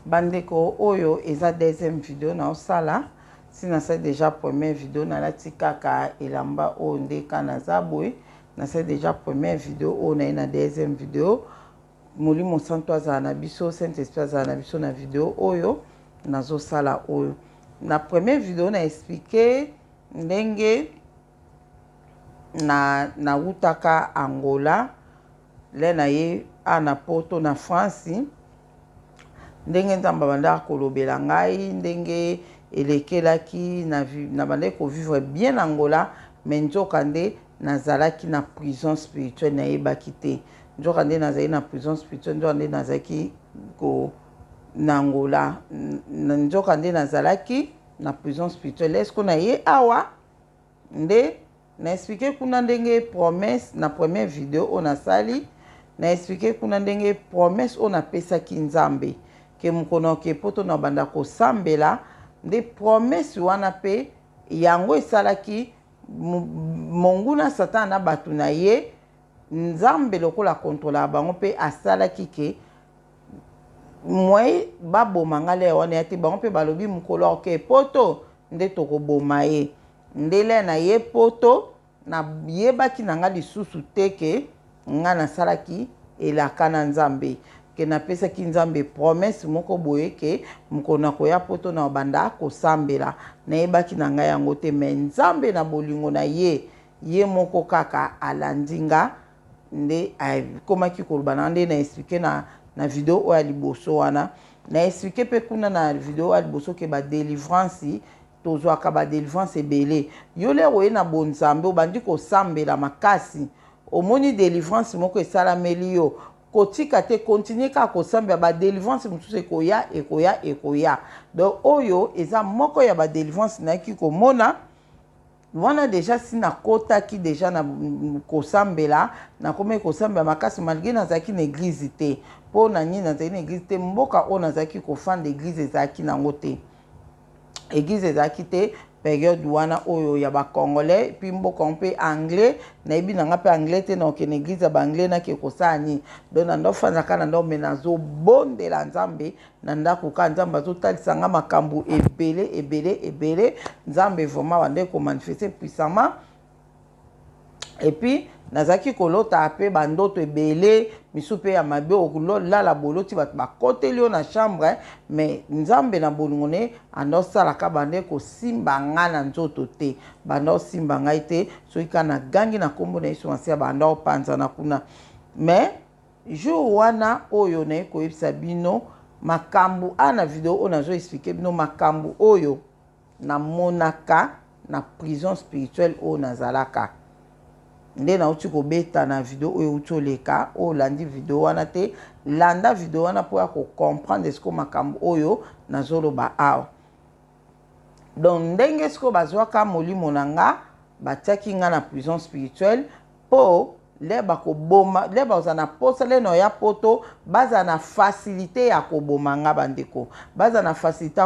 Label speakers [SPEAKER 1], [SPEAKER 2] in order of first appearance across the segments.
[SPEAKER 1] bandeko oyo eza deuxième vidéo na osala si na sa déjà première vidéo na lati kaka elamba o ndeka na zabwe na sa déjà première vidéo o na deuxième vidéo molimo santo azala na biso saint esprit azala na biso na vidéo oyo nazo sala oyo na première vidéo na expliquer ndenge na utaka Angola le na ye ana poto na France ndenge nzamba banda kolobela ngai ndenge elekelaki na banda ko vivre bien Angola mais nzoka nde nazalaki na prison spirituelle na yebaki te nzoka nde nazali na prison spirituelle nzoka nde nazalaki ko na Angola nzoka nde nazalaki na prison spirituelle est-ce na ye awa nde na expliqué kuna ndenge promesse na première vidéo on a sali na expliqué kuna ndenge promesse on a pesaki nzambe ke mukono ke poto na banda ko sambela nde promesse wana pe yango esalaki monguna satan na batu na ye nzambe lokola contrôler bango pe asalaki ke moi baboma ngale wana yati bango pe balobi mukolo ke poto nde tokoboma ye ndele na ye poto na yebaki na nga lisusu teke nga nasalaki elaka na nzambe ke napesaki nzambe promesse moko boye ke mokona koya poto na banda kosambela nayebaki na nga yango te me nzambe na bolingo na ye moko kaka alandinga nde akomaki koloba na nde na expliqué na video oyo ya liboso wana na expliqué pe kuna na video oyo ya liboso ke badelivrance tozwaka badelivrance ebele yo lero oye na bonzambe obandi kosambela makasi omoni delivrance moko esalameli yo kotika te continue kaka kosambela badelivrance mosusu ekoya donc oyo eza moko ya badelivrance nayaki komona wana deja si nakotaki deja na kosambela nakomi kosambela makasi malgré nazalaki na église te mpo na nini nazalaki na église te mboka oyo nazalaki kofanda église ezalaki nango te église ezalaki te période wana oyo ya bakongolais puis mboka mpe anglais nayebi nanga mpe anglais te na okende église ya baanglais nake kosala nini donc na ndofandaka na ndo me nazobondela nzambe na ndako ka nzambe azotalisanga makambo ebele nzambe vraiment bande komanifeste puissamment et puis nazaki kolota pe bandoto ebele misu pe ya mabe okulala boloti bato bakoteli yo na chambre mais nzambe na bolingo ne andosalaka bande kosimba nga na nzoto te banda osimba ngai te soki ka na gangi na kombo na yesu masiya banda opanzana kuna mais jour wana oyo naye koyebisa bino makambo ana video oyo nazo explike bino makambo oyo namonaka na prison spirituelle oyo nazalaka nde nauti kobeta na video oyo uti oleka oyo landi video wana te landa video wana mpo ya kocomprendre siko makambo oyo nazoloba awa donc ndenge siko bazwaka molimo na nga batiaki nga na prison spirituelle mpo le bakoboma le bazala na posa le na ya poto bazala na facilité ya koboma nga bandeko bazala na facilité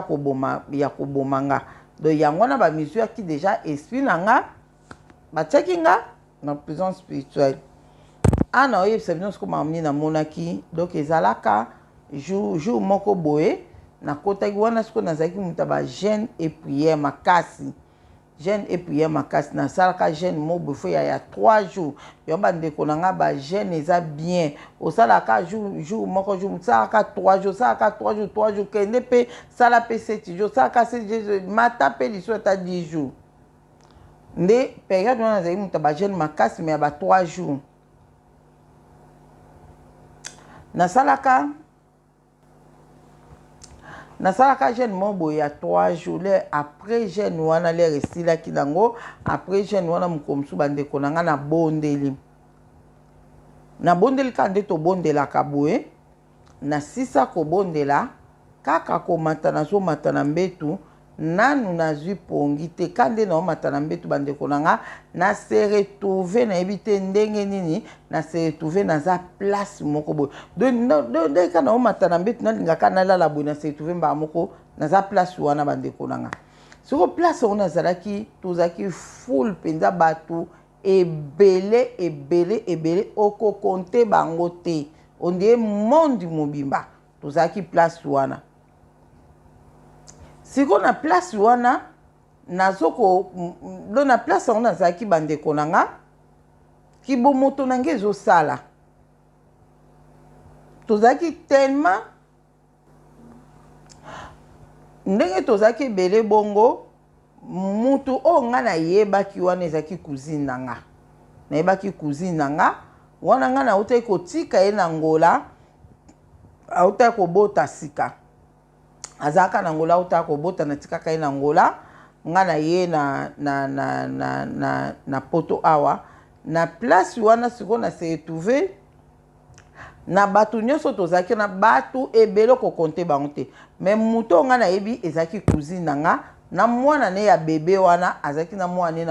[SPEAKER 1] ya koboma nga donc yango wana bamisio yaki deja esprit na nga batiaki nga na prison spirituelle ana oyebisa bino siko mamini namonaki donc ezalaka jour moko boye nakotaki wana siko nazalaki moto ba jeûne et prière makasi jeûne et prière makasi nasalaka jeûne moko fo ya 3 jours yo bandeko na nga ba jeûne eza bien osalaka jour moko jour salaka 3 jours salaka 3 jours kende pe sala pe 7 jours salaka 7 jours mata pe liso ata 10 jours nde période wana nazali moto ba jeûne makasi mais ya ba 3 jours nasalaka jeûne mo boye ya 3 jours le après jeûne wana le resilaki nango après jeûne wana mokomosu bandeko na nga nabondeli ka nde tobondelaka boye na sisa kobondela kaka komata nazomata na mbetu nanu nazwi pongi te kande na omata na mbetu bandeko na nga na se retrouver nayebi te ndenge nini na se retrouver naza place moko boye donc ka na omata na mbetu nalingaka nalala boye na se retrouver mbaa moko naza place wana bandeko na nga soko place wana nazalaki tozalaki full mpenza bato ebele okokonte bango te ondie monde mobimba tozalaki place wana siko na place wana nazoko do na place wana nazalaki bandeko na nga kibomoto na nge ezosala tozalaki tellement ndenge tozalaki ebele bongo mutu oyo nga nayebaki wana ezalaki cousine na nga nayebaki cousine na nga wana nga nautaki kotika ye na ngola autaki kobota sika azalaka na ngola autaki kobota natikaka ye na ngola nga na ye na poto awa na place wana sikoyo na se retrouve na bato nyonso tozalaki na bato ebele kokonte bango te me mutu oyo nga nayebi ezalaki cousine na nga na mwana ne ya bebe wana azalaki na mwana ne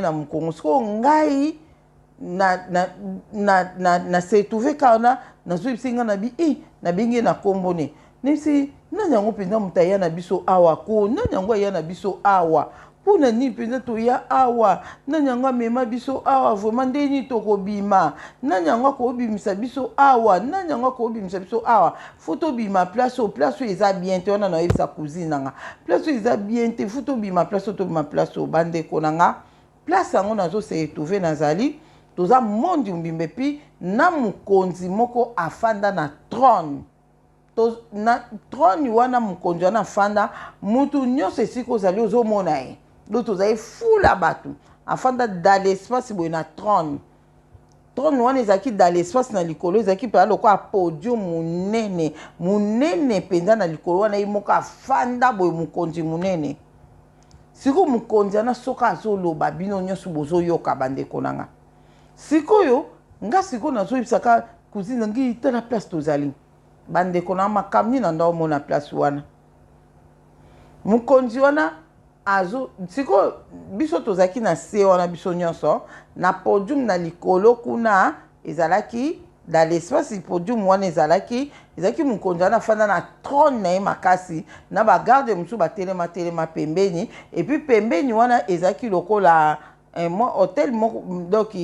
[SPEAKER 1] na mukongo sikoyo ngai na se retrouve kana nazoyebisi nga na bi nabingi na kombo ne nesi nani yango mpenza moto aya na biso awa ko nani yango aya na biso awa mpona nini mpenza toya awa nani yango amema biso awa vraimen nde nini tokobima nani yango akobimisa biso awa nani yango akobimisa biso awa fo tobima place oyo eza bien te wana nayebisa cousine na nga place oyo eza bien te fo tobima place oyo tobima place oyo bandeko na nga place yango nazose retrouve nazali toza mondi mbimba epi na mokonzi moko afanda na trône na trône wana mokonzi wana afanda mutu nyonso esika ozali ozomona ye do tozali fula bato afanda dans l'espace boye na trône wana ezalaki dans l'espace na likolo ezalaki mpenza lokola podium monene mpenza na likolo wana ye moko afanda boye mokonzi monene sikoyo mokonzi wana soki azoloba bino nyonso bozoyoka bandeko na nga sikoyo nga sikoyo nazoyebisaka cousine na ngai tala place tozali bandeko na makambo nini nanda omona place wana mokonzi wana sikoyo biso tozalaki na se wana biso nyonso na podium na likolo kuna ezalaki dans l'espace podium wana ezalaki mokonzi wana afanda na trône na ye makasi na bagarde mosusu batelema pembeni epuis pembeni wana ezalaki lokola hotel moko donc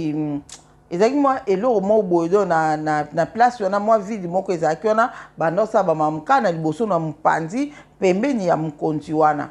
[SPEAKER 1] ezalaki mwa eloko moko boye do na place wana mwa vide moko ezalaki wana bandosala bamamuka na liboso na mopanzi pembeni ya mokonzi wana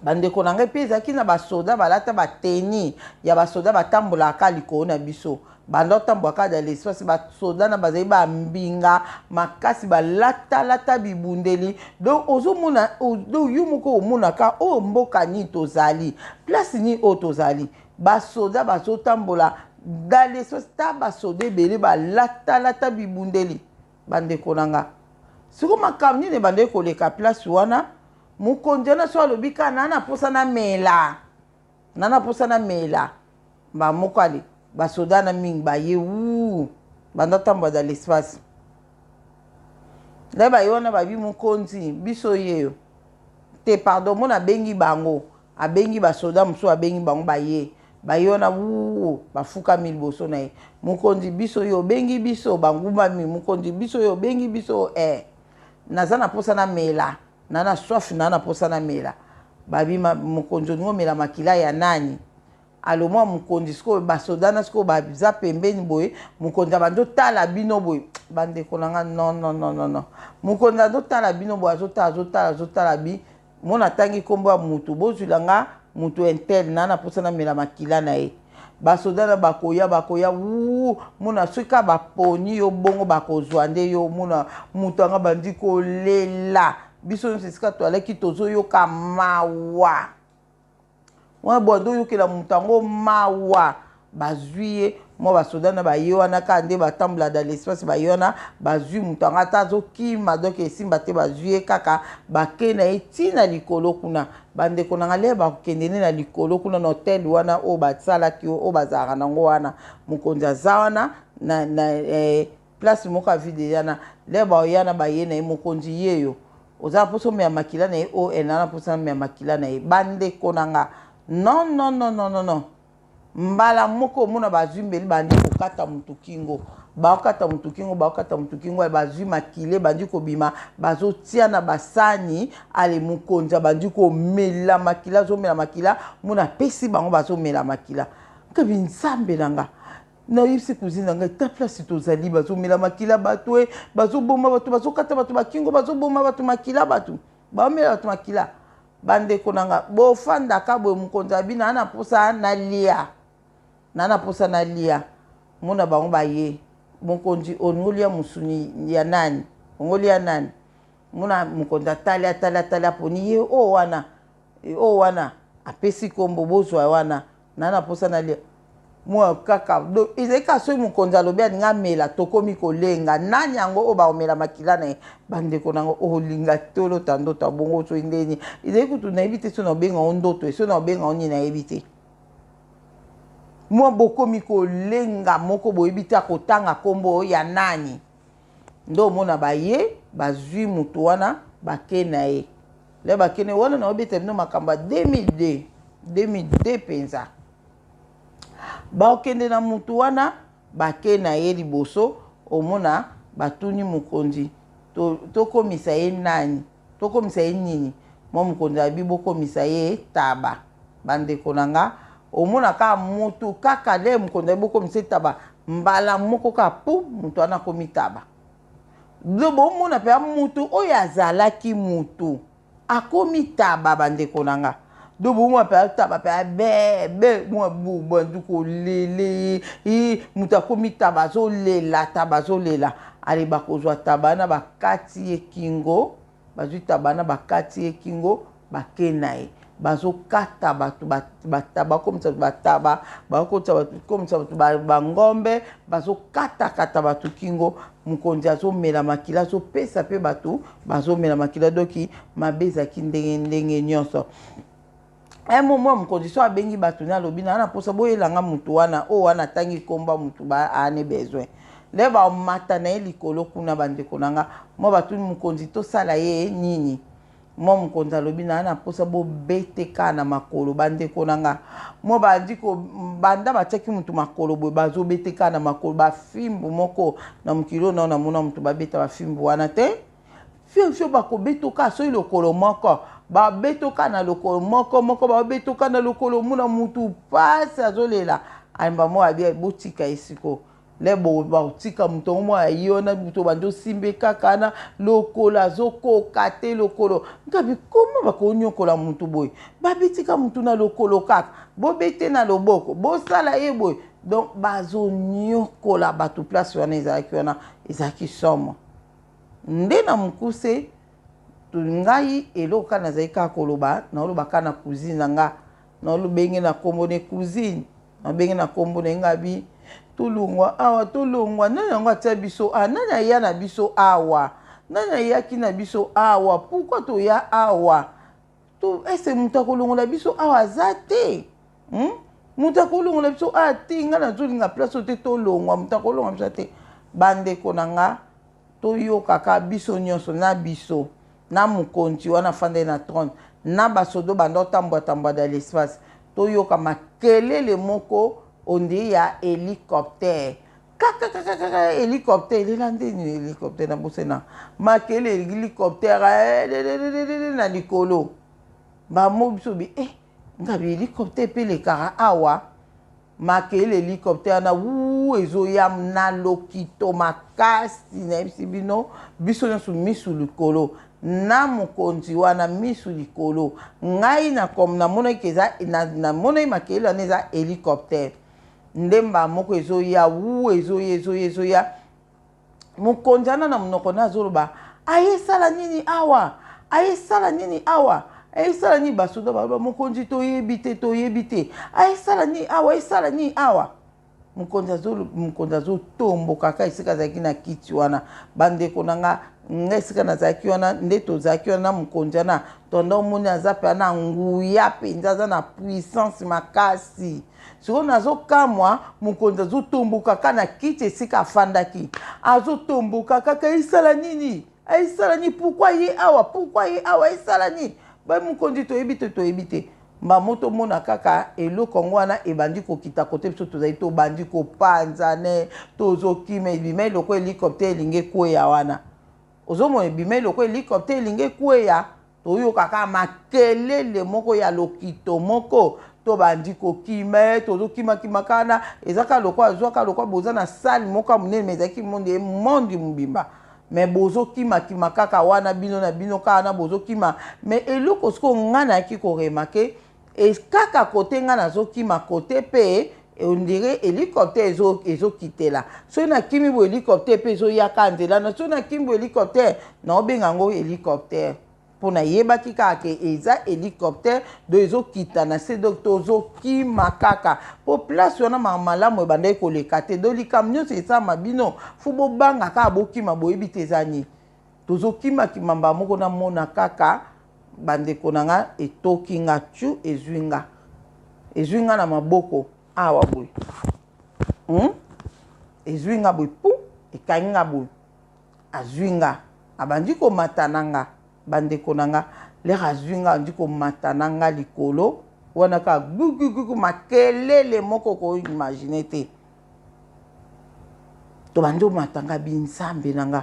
[SPEAKER 1] bandeko na ngai mpe ezalaki na basoda balata bateni ya basoda batambolaka likolo na biso bandotambolaka dans l'espace basoda na bazali bambinga makasi balatalata bibundeli donc ozomona yo moko omonaka oyo mboka nini tozali place nini oyo tozali basoda bazotambola dans l'espace ta basoda ebele balatalata bibundeli bandeko na nga siko makambo nini bandeki koleka place wana mokonzi wana so alobi kaka nana mposa na mela bamoko ale basoda na mingi baye bandotambola dans l'espace nde baye wana babi mokonzi biso yeyo te pardon mona abengi bango abengi basoda mosusu abengi bango baye wana bafukami liboso na ye mokonzi biso yo obengi biso bangumami mokonzi biso yo obengi biso naza na mposa na mela nana soif nana mposa na mela babi mokonzi oningo mela makila ya nani alomwa mokonzi sikoyo basoda na sikoyo baza pembeni boye mokonzi abandotala bino boye bandeko na nga non mokonzi azotala bino boye azotala bi mona tangi kombo ya mutu bozwila nga mutu interne nana mposa na mela makila na ye basoda na bakoya mona soki baponi yo bongo bakozwa nde yo mona mutu anga bandi kolela biso nyonso esika toalaki tozoyoka mawa wana boye azoyokela mutu yango mawa bazwi ye mwa basoda na baye wana kaka nde batambola dans l'espace baye wana bazwi mutu yango ata azokima donc esimba te bazwi ye kaka bakei na ye ntina likolo kuna bandeko na nga le bakokende nde na likolo kuna na hotel wana oyo basalaki oyo bazalaka nango wana mokonzi aza wana na place moko avide yana le baoyana baye na ye mokonzi yeyo oza mposa omeya makila na ye oyo enana mposa omeya makila na ye bandeko na nga non mbala moko omona bazwi mbeli bandi kokata mutu kingo baokata mutu kingo bazwi makile bandi kobima bazotia na basani ale mokonzi bandi komela makila azomela makila mona pesi bango bazomela makila kabi nzambe na nga nayebisi cousine na ngai ta place tozali bazomela makila bato bazoboma bato bazokata bato bakingo bazoboma bato makila bato baomela bato makila bandeko nanga bofandaka boye mokonzi abino ana posa nalia nana posa nalia mona bango baye mokonzi olingolia musuni ya nani ongolia nani mona mokonzi atali poni ye o wana apesi kombo bozwa wana nana posa nalia mwa kaka do ezeka so mokonzi alobi aninga mela tokomi kolenga nani yango o baomela makila na ye bandeko nango olinga tolo tandota bongo so ndeni ezeki kutu nayebi te so na obenga o ndoto so na obenga o nini nayebi te mwa bokomi kolenga moko boyebi te akotanga kombo ya nani ndo omona baye bazwi mutu wana bake na ye le bakene wana na obeta bino makambo 2002 penza baokende na mutu wana bake na ye liboso omona batuni mokonzi tokomisa ye nani tokomisa ye nini mwa mokonzi abi bokomisa ye taba bandeko nanga omona ka mutu kaka le mokonzi abi bokomisa ye taba mbala moko ka pu mutu wana komi taba lobo omona mpe mutu oyo azalaki mutu akomi taba bandeko nanga dobo mwa pe taba pe bebe mwa bubu nduko lele mutu akomi taba zo lela ale bakozwa taba na bakati ye kingo bazwi taba na bakati ye kingo bakenaye bazokata bato bataba komisa bataba bakomisa bato bangombe bazokata bato kingo mokonzi azomela makila azopesa pe bato bazomela makila doki mabe ezalaki ndenge nyonso momo mokonzi so abengi bato na alobi na posa boyelanga mutu wana o wana tangi komba mutu ane besoin le baomata na ye likolo kuna bandeko nanga mo batuni mokonzi tosala ye nini mo mokonzi alobi na posa bobeteka na makolo bandeko nanga mo bandi ko banda batiaki mutu makolo boye bazobeteka na makolo bafimbu moko na mokilo na mona mutu babeta bafimbu wana te fio bakobetoka so lokolo moko babetoka na lokolo moko babetoka na lokolo muna mutu pasi azolela ayamba mo abi botika esiko lebo baotika mutu mo ayona mutu bando simbe kaka na lokolo azokoka te lokolo ngabi koma bakonyokola mutu boye babetika mutu na lokolo kaka bobete na loboko bosala ye boye donc bazonyokola bato place wana ezalaki somo nde na mokuse ngai eloko nazali kaka koloba naolobaka na cuisine na nga naolobenge na kombo ne cuisine nabenge na kombo na ngabi tolongwa awa tolongwa nani yango atia biso nani aya na biso awa nani ayaki na biso awa pourquoi toya awa ese mutu akolongola biso awa aza te mutu akolongola biso te nga nazolinga place o te tolongwa mutu akolongola biso te bandeko na nga toyokaka biso nyonso na biso na mokonzi wana fande na trône na basodo bando tambwa dans l'espace toyoka makelele moko onde ya hélicoptère kaka hélicoptère elela ndeni hélicoptère na bosena makele hélicoptère na likolo bamo biso bi ngabi hélicoptère pe lekaka awa makele hélicoptère na ezoya na lokito makasi na yebisi bino biso nyonso misu likolo na mokonzi wana misu likolo ngai namonaki eza namonaki makele wana eza hélicoptère ndemba moko ezoya ezoya mokonzi wana na monoko na azoloba ayesala nini awa ayesala nini basoda baloba mokonzi toyebi te ayesala nini awa mokonzi azotomboka kaka esika azalaki na kiti wana bandeko na nga esika nazalaki wana nde tozalaki wana na mokonzi wana tonda omoni aza mpe na nguya mpenza aza na puissance makasi sikoyo nazokamwa mokonzi azotomboka kaka na kiti esika afandaki azotomboka kaka esala nini pourquoi ye awa esala nini ba mokonzi toyebi te moto mona kaka eloko yango wana ebandi kokita kote biso tozali tobandi kopanzane tozokima ebima eloko hélicoptère elingi ekweya wana ozomona ebima eloko hélicoptère elingi ekweya toyokaka makelele moko ya lokito moko tobandi kokima tozokima kana ezaka lokwa azwaka lokwa boza na sale moko ya monene mais ezalaki monde mobimba mais bozo kima kima kaka wana bino na bino kaka na bozo kima mais eloko siko ngana ki ko remarquer et kaka côté ngana zo kima côté pe on dirait hélicoptère ezo quitter là so na kimi bo hélicoptère pe zo yaka ndela na so na kimi bo hélicoptère na obenga ngo hélicoptère pour na yeba ki kaka eza hélicoptère do ezo kita na se docteur zo kima kaka pour place wana malamu ebandai koleka te do likam nyonso eza mabino fu bobanga kaka bokima boyebi te eza nini tozokima kimamba moko na mona kaka bandeko na nga etoki nga tu ezwi nga na maboko awa boye ezwi nga boye pu ekangi nga boye azwi nga abandi komata na nga bandeko na nga lere azwi nga andi komata na nga likolo wana kaka gugugugu makelele moko koimagine te to bandi omata nga binzambe na nga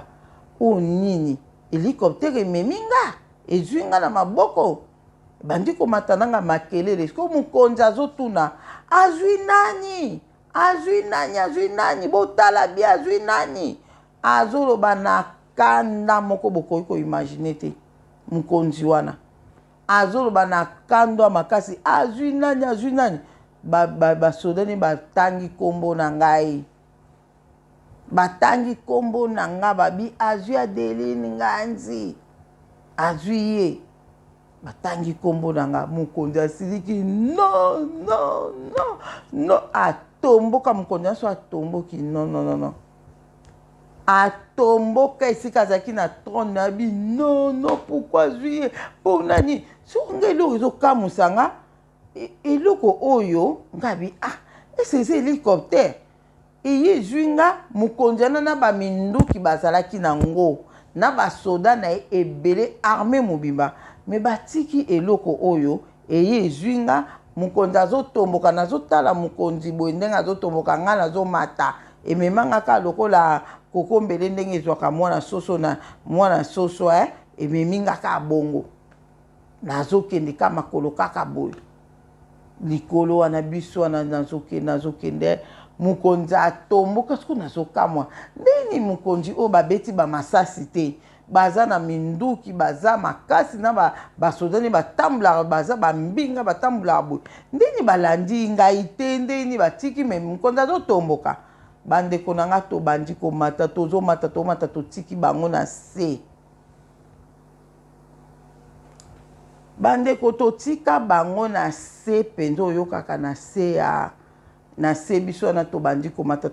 [SPEAKER 1] o nini hélicoptère ememi nga ezwi nga na maboko bandi komata na nga makelele siko mokonzi azotuna azwi nani botala bie azwi nani azoloba na kanda moko bokoki koimagine te mokonzi wana azoloba na kando makasi azwi nani basodani batangi kombo na ngai batangi kombo na nga babi azwi Adeline Nganzi azwi ye batangi kombo na nga mokonzi asiliki no atomboka mokonzi aso atomboki non atomboka esika azalaki na trône na bi non pourquoi azwi ye mpo nani soki nga eloko ezokamusa nga eloko oyo nga bi ese eza hélicoptère eye ezwi nga mokonzi wana na baminduki bazalaki nango na basoda na ye ebele armé mobimba me batiki eloko oyo eye ezwi nga mokonzi azotomboka nazotala mokonzi boye ndenge azotomboka nga nazomata ememanga kaka lokola kokombele ndenge ezwaka mwana soso ememi nga kaka bongo nazokende ka makolo kaka boye likolo wana biso wana nazokende mokonzi atomboka siko nazokamwa ndeni mokonzi oyo babeti bamasasi te baza na minduki baza makasi na basodani batambulaka baza bambinga batambulaka boye ndeni balandi ngai te ndeni batiki me mokonzi azotomboka bandeko na nga tobandi komata tozomata totiki bango na se bandeko totika bango na se penza oyokaka na se biso wana tobandi komata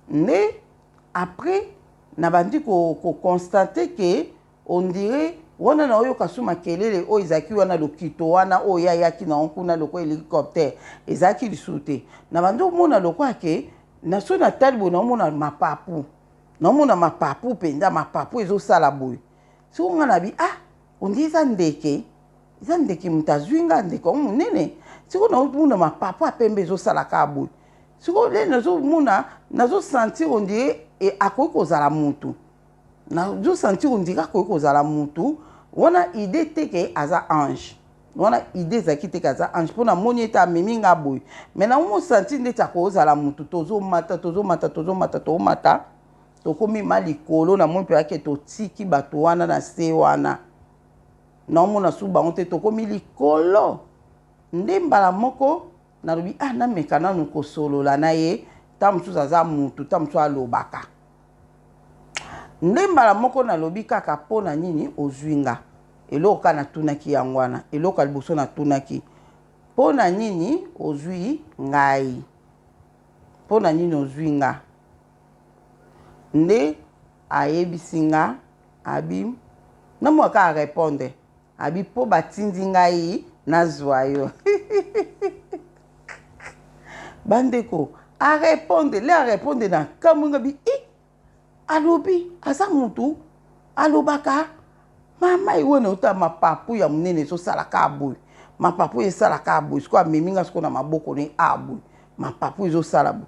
[SPEAKER 1] nde après na bandi constate que on dirait wana na oyoka su makelele oyo ezalaki wana lokito wana oyo yayaki na nkuna loko hélicoptère ezalaki lisusu te na bandi omona loko ake na so na tali boye naomona mapapu mpenza mapapu ezosala boye siko nga na bi ondi eza ndeke moto azwi nga ndeko monene siko naomona mapapu apembe ezosalaka boye siko le nazosentir ondire akoki kozala mutu nazosentir ondire akoki kozala mutu wana ide teke aza ange wana ide ezalaki teke aza ange mpo namoni ete amemi nga boye me namosentir ndeti akozala mutu tozomata tokomima likolo namoni mpe ake totiki bato wana na se wana naomona su bango te tokomi likolo nde mbala moko nalobi nameka nanu kosolola na ye ta mosusu aza mutu ta mosusu alobaka nde mbala moko nalobi kaka mpo na nini ozwi nga eloko kaka natunaki yango wana eloko ya liboso natunaki mpo na nini ozwi ngai mpo na nini ozwi nga nde ayebisi nga abi namwaka arépondre abi mpo batindi ngai nazwa yo bandeko arépondre na kamunga bi alobi aza mutu alobaka mama iwona uta mapapu ya munene ezosalaka boye mapapu esalaka boye siko amemi nga siko na maboko ne aboye mapapu ezosala boye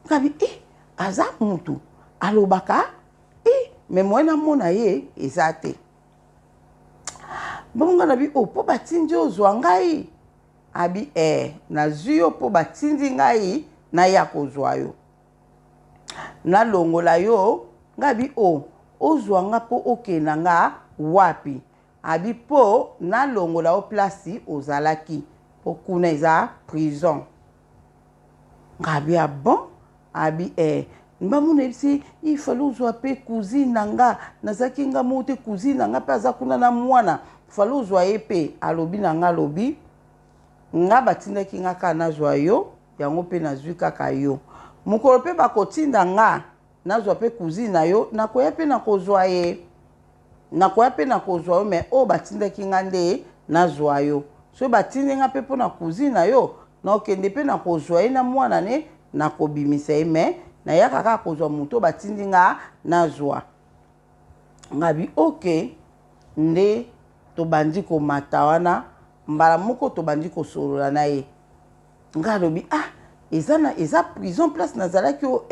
[SPEAKER 1] ngabi aza mutu alobaka me mwena mona ye eza te bongo na bi po batindi ozwa ngai abi nazwi yo po batindi ngai na ya kozwa yo na longola yo ngabi o ozwa nga po okenda nga wapi abi po na longola o place ozalaki po kuna eza prison ngabi bon abi mbamuna ebisi il fallait ozwa pe cousine nanga nazaki nga mote cousine nanga pe aza kuna na mwana fallait ozwa ye pe alobi nanga alobi nga batindaki nga kaka nazwa yo yango pe nazwi kaka yo mokolo pe bakotinda nga nazwa pe cousine na yo nakoya pe nakozwa ye nakoya pe nakozwa yo me o batindaki nga nde nazwa yo so batindi nga pe mpo na cousine na yo nakokende pe nakozwa ye na mwana ne nakobimisa ye me nayaka kaka kozwa moto batindi nga nazwa ngabi ok nde tobandi komata wana mbala moko tobandi kosolola na ye nga alobi eza prison place nazalaki o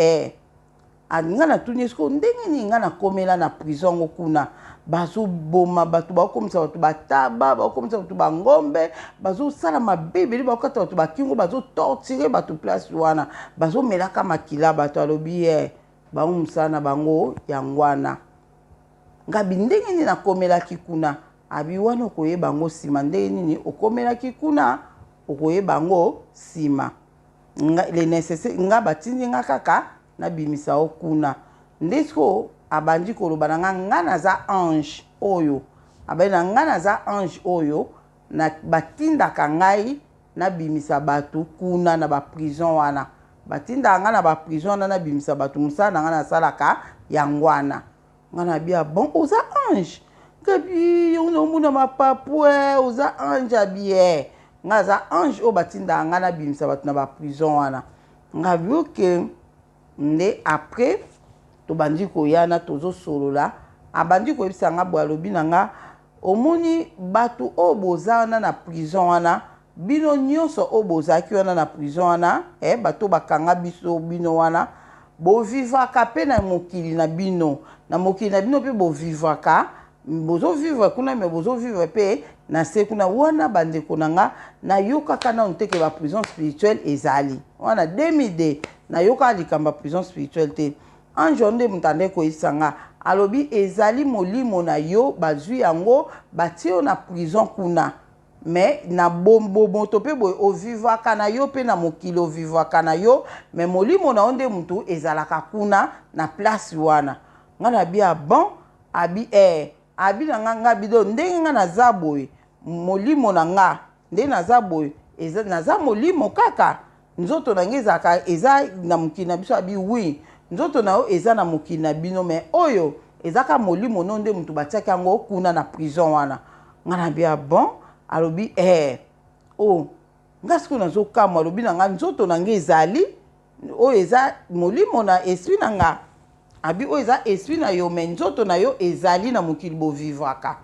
[SPEAKER 1] nga natuni esiko ndenge nini nga nakomela na prison ngo kuna bazoboma bato bakokomisa bato bataba bakokomisa bato bangombe bazosala mabe ebele bakokata bato bakingo bazotortire bato place wana bazomelaka makila bato alobi bango mosala na bango yango wana ngabi ndenge nini nakomelaki kuna abi wana okoyeba yango nsima ndenge nini okomelaki kuna okoyeba yango nsima nga batindi nga kaka nabimisa o kuna ndesiko abandi koloba na nga naza ange oyo abandi na nga naza ange oyo na batindaka ngai nabimisa bato kuna na baprison wana batindaka nga na baprison wana nabimisa bato mosala na nga nasalaka yango wana nga nabia bon oza ange kabi omona mapapu oza ange abi nga aza ange oyo batindaka nga nabimisa bato na baprison wana nga bi oke nde après tobandi koyana tozosolola abandi koyebisa nga boye alobi na nga omoni bato oyo boza wana na prison wana bino nyonso oyo bozalaki wana na prison wana bato bakanga biso bino wana bovivaka mpe na mokili na bino mpe bovivaka bozovivre kuna me bozovivre mpe na se kuna wana bandeko na nga nayokaka nano te ke baprison spirituelle ezali wana 2002 nayokaka likambo ya prison spirituelle te anjo nde moto ande koyebisa nga alobi ezali molimo na yo bazwi yango batie yo na prison kuna me na moto mpe boye ovivaka na yo mpe na mokili ovivaka na yo me molimo na yo nde motu ezalaka kuna na place wana nga na bia bon abi na nga bido ndenge nga naza boye molimo na nga nde naza boye naza molimo kaka nzoto na nga eza na mokili na biso abi wi nzoto na yo eza na mokili na bino me oyo ezaka molimo no nde motu batiaki yango kuna na prison wana nga na bia bon alobi nga siko nazokamwa alobi na nga nzoto na nga ezali oyo eza molimo na esprit na nga abi oyo eza esprit na yo me nzoto na yo ezali na mokili bovivaka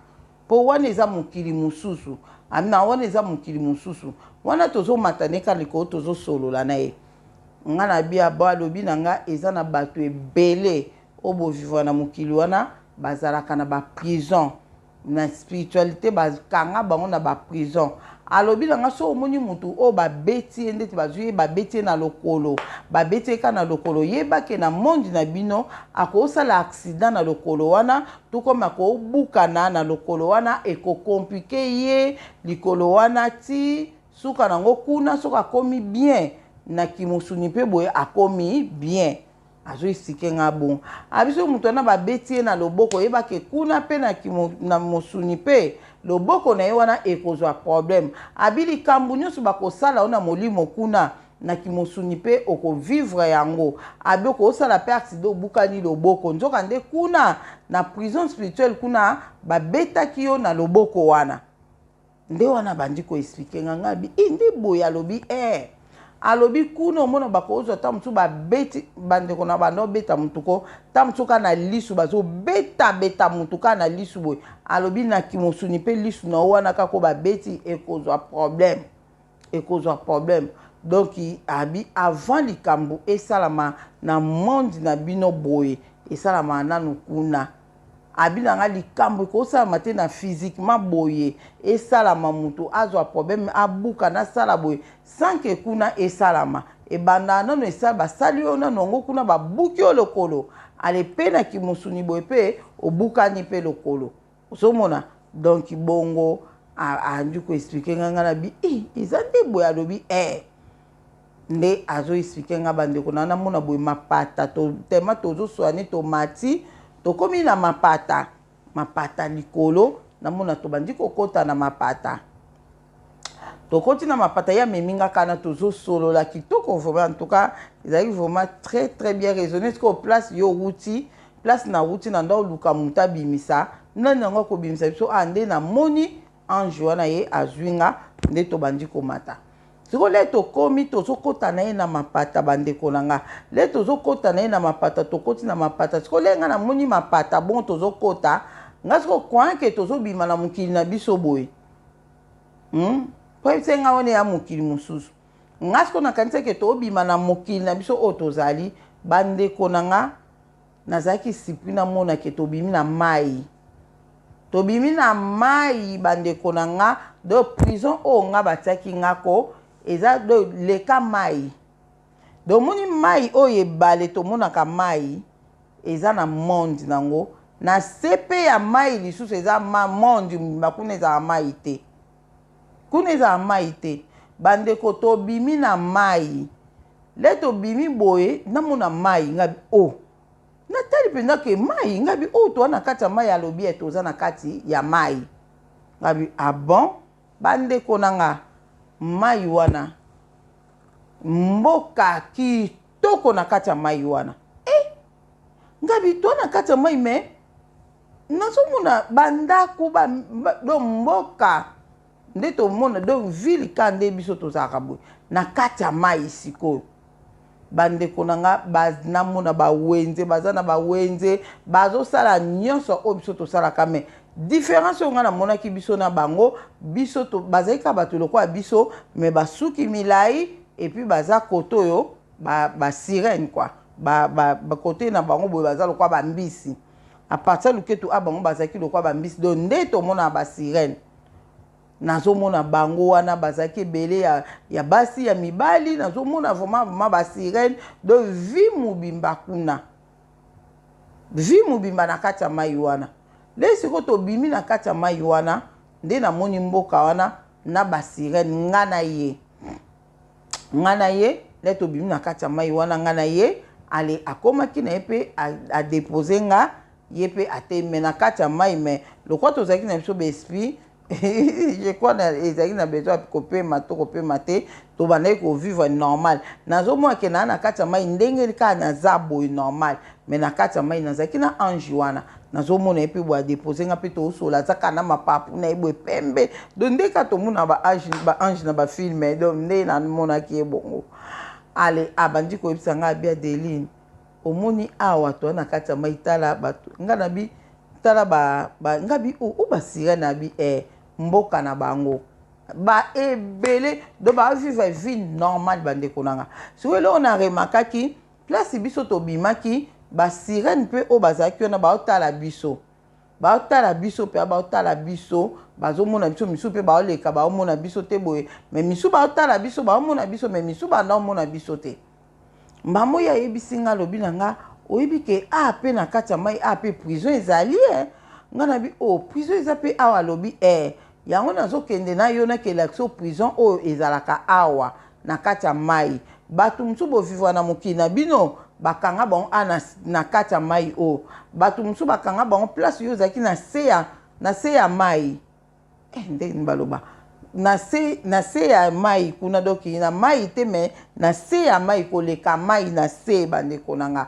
[SPEAKER 1] po wana eza mokili mosusu abi na wana eza mokili mosusu wana tozomata neka likolo tozosolola na ye nga na bia bo alobi na nga eza na bato ebele oyo bovivwa na mokili wana bazalaka na baprison na spiritualité bakanga bango na baprison alobi na nga so omoni mutu oyo babeti ye ndeti bazwi ye babeti ye na lokolo babeti ye ka na lokolo yebake na mondi na bino akosala accident na lokolo wana tokomi akobukana na lokolo wana ekokomplike ye likolo wana ti suka nango kuna soki akomi bien na kimosuni mpe boye akomi bien azoisike nga bon abiso mutu wana babeti ye na loboko yebake kuna mpe na mosuni mpe loboko na ye wana ekozwa problème abi likambo nyonso bakosala o na molimo kuna na kimosuni mpe okovivre yango abi okosala mpe accident obukani loboko nzoka nde kuna na prison spirituelle kuna babetaki yo na loboko wana nde wana bandi koexplike nga nga abi nde boye alobi alobi kuna omona bakozwa ta mosusu babeti bandeko na bando obeta motuko ta mosusu ka na lisu bazobeta motu ka na lisu boye alobi na kimosuni mpe lisu na wana kako babeti ekozwa problème donc abi avant likambo esalama na monde na bino boye esalama nanu kuna abi na nga likambo ekosalama te na physiquement boye esalama mutu azwa problème abuka na sala boye sans que kuna esalama e banda nano esa basali yo nano ngo kuna babuki yo lokolo ale pe na kimusuni boye pe obukani pe lokolo ozomona donc bongo andi ko expliquer nga na bi eza nde boye alobi nde azo expliquer nga bandeko na mona boye mapata to tema tozo soani tomati tokomi na mapata likolo na mona to bandi kokota na mapata tokoti na mapata ya meminga kana tozo solo la kitoko vraiment en tout cas ils arrivent vraiment très très bien raisonné ce que place yo routi place na routi na ndo luka muta bimisa nana ngo ko bimisa biso ande na moni ange wana ye azwinga nde to bandi komata siko le tokomi tozokota na ye na mapata bandeko na nga le tozokota na ye na mapata tokoti na mapata siko le nga na moni mapata bon tozokota nga siko kwanke tozobima na mokili na biso boye po ese nga wana ya mokili mosusu nga siko nakanisa ke tobima na mokili na biso oyo tozali bandeko na nga nazalaki sipri na mona ke tobimi na mai tobimi na mai bandeko na nga de prison oyo nga batiaki nga ko eza de leka mai domoni mai oyo ebale tomonaka mai eza na monde nango na sepe ya mai lisusu eza monde bakuna ezala mai te kuna ezala mai te bandeko tobimi na mai le tobimi boye namona mai ngabi natali mpenza ke mai ngabi toza na kati ya mai alobi ete toza na kati ya mai ngabi bon bandeko na nga mai wana mboka kitoko na kati ya mai wana ngabi to na kati ya mai me nazomona bandako do mboka nde tomona do ville ka nde biso tozalaka boye na kati ya mai sikoyo bandeko na nga namona bawenze baza na bawenze bazosala nyonso oyo biso tosalaka me différence oyo nga namonaki biso na bango biso bazali ka bato lokola biso me basuki milai epuis baza kote oyo basirene kwa bakote na bango boye baza lokola bambisi apartir luketu bango bazalaki lokola bambisi donc nde tomona basirene nazomona bango wana bazalaki ebele ya basi ya mibali nazomona vraiment basirene donc vi mobimba kuna vi mobimba na kati ya mai wana le siko tobimi na kati ya mai wana nde namoni mboka wana na basirene nga na ye le tobimi na kati ya mai wana nga na ye ale akomaki na ye mpe adepose nga ye mpe ateme na kati ya mai me lokwa tozalaki na biso baesprit je crois ezalaki na besoin kopema to kopema te tobandaki kovivre normal nazomona ke naa na kati ya mai ndenge kaka naza boye normal me na kati ya mai nazalaki na ange wana nazomona ye mpe boye adepose nga mpe tozosola azaka na mapapu na ye boye pembe donc nde ka tomona baange na bafilme donc nde namonaki ye bongo ale abandi koyebisa nga abia Adeline omoni awa toa na kati ya mai tala bato nga na bi tala nga bi basira na bi mboka na bango ebele do bavivre vie normale bandeko na nga sikoyo eloko na remakaki place biso tobimaki basirene mpe oyo bazalaki wana baotala biso mpe baotala biso bazomona biso misu mpe baoleka baomona biso te boye me misu baotala biso baomona biso me misu bandaomona biso te mbamo oyo ayebisi nga alobi na nga oyebi ke mpe na kati ya mai mpe prison ezali nga na bi prison eza mpe awa alobi yango nazokende na yo nakela so prison oyo ezalaka awa na kati ya mai bato mosusu bovivre na mokili na bino bakanga bango na kati ya mai oyo bato mosusu bakanga bango place oyo ozalaki na se ya mai ndenge baloba na se ya mai kuna doki na mai te me na se ya mai koleka mai na se bandeko na nga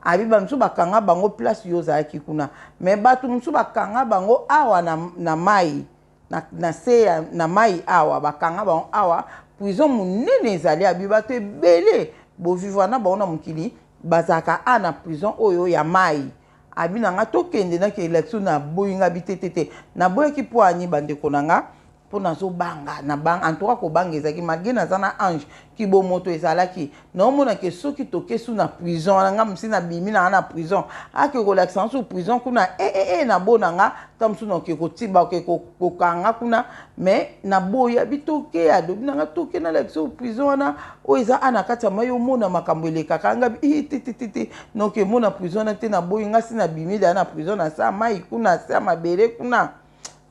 [SPEAKER 1] abi bamosusu bakanga bango place oyo ozalaki kuna me bato mosusu bakanga bango awa na mai na se na mai awa bakanga bango awa prison monene ezali abi bato ebele bovivre na bango na mokili bazalaka na prison oyo ya mai abi na nga tokende naki élection na boyinga bi te na boyaki po ani bandeko na nga pour nazo banga na banga en tout cas ko banga ezaki malgré na zana ange ki bo moto ezalaki non mona ke soki toke su na prison nga msi na bimi na prison ake relaxation su prison kuna na bona nga tamsu no ke ko tiba ke ko kanga kuna mais na boya bitoke ya do nga toke na la prison na o eza ana kati ya mayo mona makambo eleka kanga titi no ke mona prison na te na boya nga si na bimi da na prison na sa mai kuna sa mabele kuna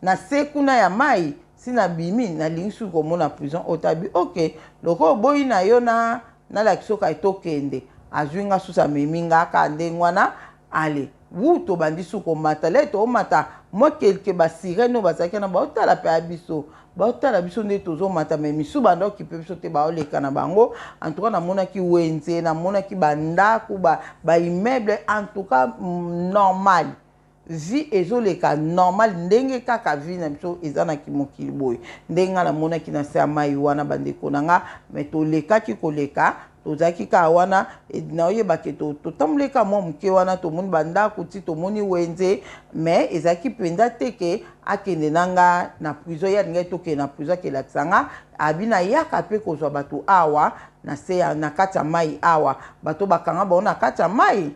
[SPEAKER 1] na se kuna ya mai si na bimi na linsu ko mona prison otabi ok loko boyi na yo na la kisoka itokende azwinga susa miminga ka ndengwana ale wuto bandisu ko mata leto mata mo kelke ba sireno bazaki na ba otala pe abiso ba otala biso nde tozo mata me misu bando ki pe biso te ba oleka na bango en tout cas na mona ki wenze na mona ki banda ku ba immeuble en tout cas normal vie ezoleka normal ndenge kaka vie na biso eza na kimokili boye ndenge na mona ki na se mai wana bandeko nanga me tolekaki koleka tozaki ka wana na oyebake totamboleka mwa moke wana tomoni bandako ti tomoni wenze me ezalaki mpenza te ke akende nanga na prison ya ndenge tokende na prison akelakisanga abi na yaka mpe kozwa bato awa na se na kati ya mai awa bato bakanga bango na kati ya mai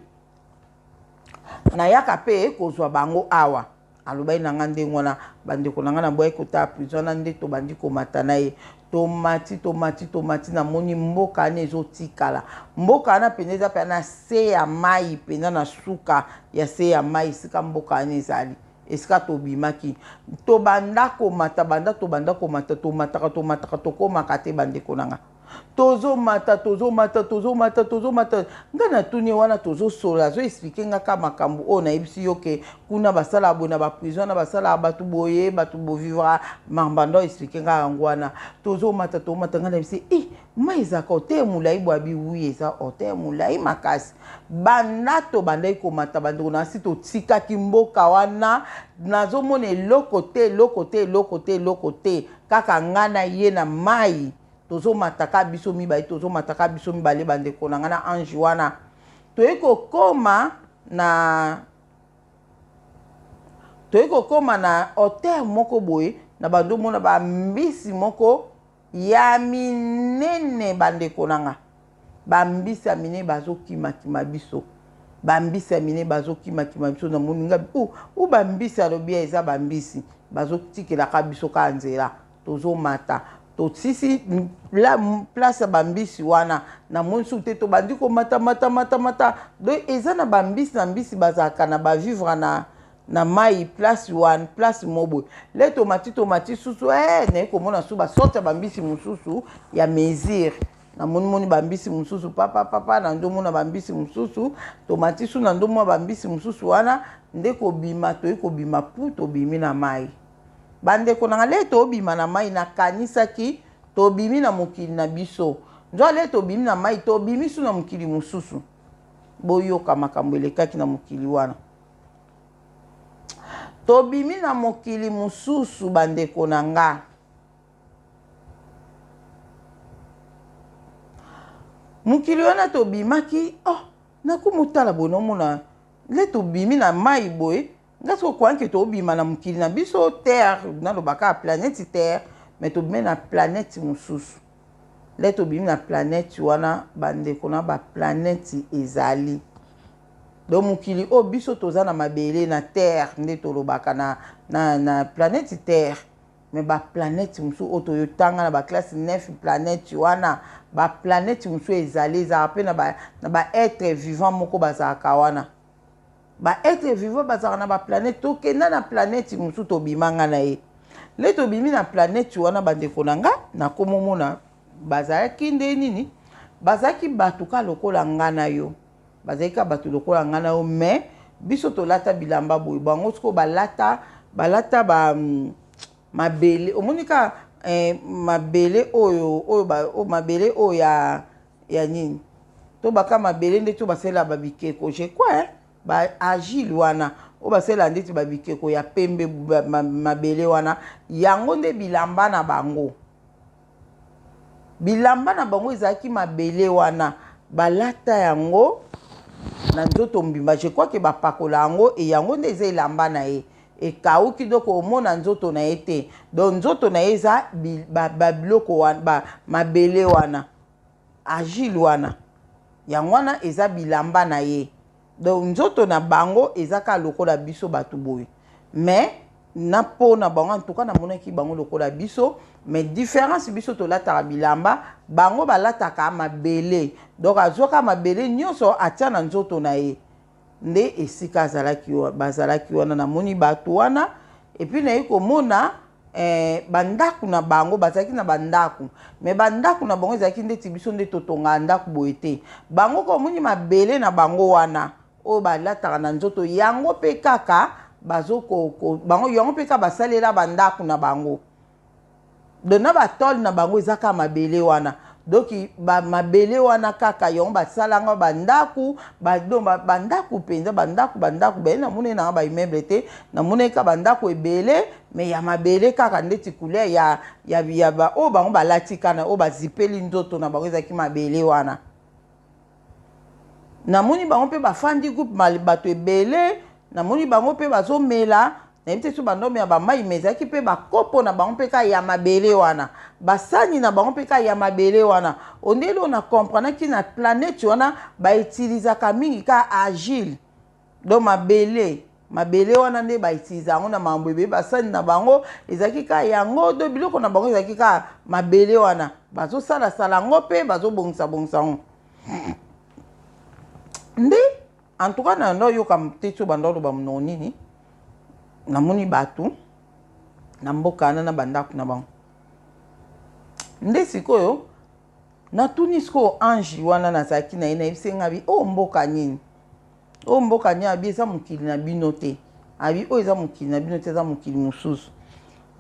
[SPEAKER 1] na yaka pe kozwa bango awa alobai nanga ndenge wana bandeko nanga na boya kota prison na nde tobandi komata na ye tomati na moni mboka ane ezotikala mboka ana pene eza pe na se ya mai pena na suka ya se ya mai esika mboka ane ezali esika tobimaki tobanda komata tomataka tokomaka te bandeko nanga tozomata nga na tuni wana tozosola zo explique nga ka makambo o na yebisi yo ke kuna basala boye na baprison na basala batu boye batu bovivra mambando explique nga yango wana tozomata nga na yebisi mai ezaka ote mulai bwa biwi eza ote mulai makasi banda tobandai komata bandeko na si totikaki mboka wana nazomona eloko te kaka nga na ye na mai tozomataka biso mibale bandeko na nga na ange wana toyei kokoma na hotel moko boye na bandomona bambisi moko ya minene bandeko na nga bambisi ya minene bazokimakima biso na moninga bambisi alobi eza bambisi bazotikelaka biso ka nzela tozomata tosisi place ya bambisi wana na monsu te tobandi komata donc eza na bambisi na mbisi bazalaka na bavivre na mai place wana place mobo le tomati susu naye komona su basorte ya bambisi mosusu ya mesure na moni bambisi mosusu papa na ndomona bambisi mosusu tomati su na ndomona bambisi mosusu wana nde kobima toyi kobima pu tobimi na mai bandeko nanga le tobima na mai nakanisaki tobimi na mokili na biso nzo le tobimi na mai tobimi su na mokili mosusu boyoka makambo elekaki na mokili wana tobimi na mokili mosusu bandeko nanga mokili wana tobimaki nakomotala bonomona le tobimi na mai boye ngasi okwanke tobima na mokili na biso terre nalobaka planète terre mais tobimi na planète mosusu le tobimi na planète wana bandeko na baplanète ezali donc mokili oyo biso toza na mabele na terre nde tolobaka na planète terre mais baplanète mosusu oyo toyotanga na baklasse 9 planète wana baplanète mosusu ezali ezalaka mpe na baêtre vivant moko bazalaka wana baêtre vivant bazalaka na baplanète tokenda na planète mosusu tobimanga na ye le tobimi na planète wana bandeko na nga nakomomona bazalaki nde nini bazalaki bato ka lokola nga na yo bazalaki ka bato lokola nga na yo mais biso tolata bilamba boye bango siko balata mabele omonika mabele oyo mabele oyo ya nini to baka mabele nde to basela babikeko je crois ba agile wana o basela ndeti babikeko ya pembe mabele wana yango nde bilamba na bango ezalaki mabele wana balata yango na nzoto mbimba je crois ke bapakola yango e yango nde eza elamba na ye ekauki donc omona nzoto na ye te donc nzoto na ye eza babiloko wana mabele wana agile wana yango wana eza bilamba na ye donc nzoto na bango eza ka lokola biso bato boye mais na po na bango en tout cas namonaki bango lokola biso mais différence biso tolataka bilamba bango balataka mabele donc azwaka mabele nyonso atia na nzoto na ye nde esika bazalaki wana namoni bato wana epuis naye komona bandaku na bango bazalaki na bandaku mais bandaku na bango ezalaki ndeti biso nde totonga ndaku boye te bango komoni mabele na bango wana oyo balataka na nzoto yango mpe kaka bango yango mpe kaka basalela bandaku na bango dona batole na bango ezaka mabele wana donc mabele wana kaka yango basalanga bandaku bandaku mpenza bandaku baye namoni nanga baimmeuble te namoni ka bandaku ebele mais ya mabele kaka ndeti couleur ya oyo bango balati kana oyo bazipeli nzoto na bango ezalaki mabele wana namoni bango mpe bafandi groupe bato ebele namoni bango mpe bazomela nayebi te so bandomela bamai me ezalaki mpe bakopo na bango mpe ka ya mabele wana basani na bango mpe ka ya mabele wana ondeli oyo na komprenaki na planete wana bautilisaka mingi ka agile donc mabele wana nde bautiliza yango na mambo ebele basani na bango ezalaki ka yango do biloko na bango ezalaki ka mabele wana bazosalasala yango mpe bazobongisa yango nde en tout cas na ndo yoka te so bandolo bamonoko nini namoni bato na mboka wana na bandaku na bango nde sikoyo natuni sikoyo ange wana nazalaki na ye nayebisi nga bi oyo mboka nini oyo mboka nini abi eza mokili na bino te abi oyo eza mokili na bino te eza mokili mosusu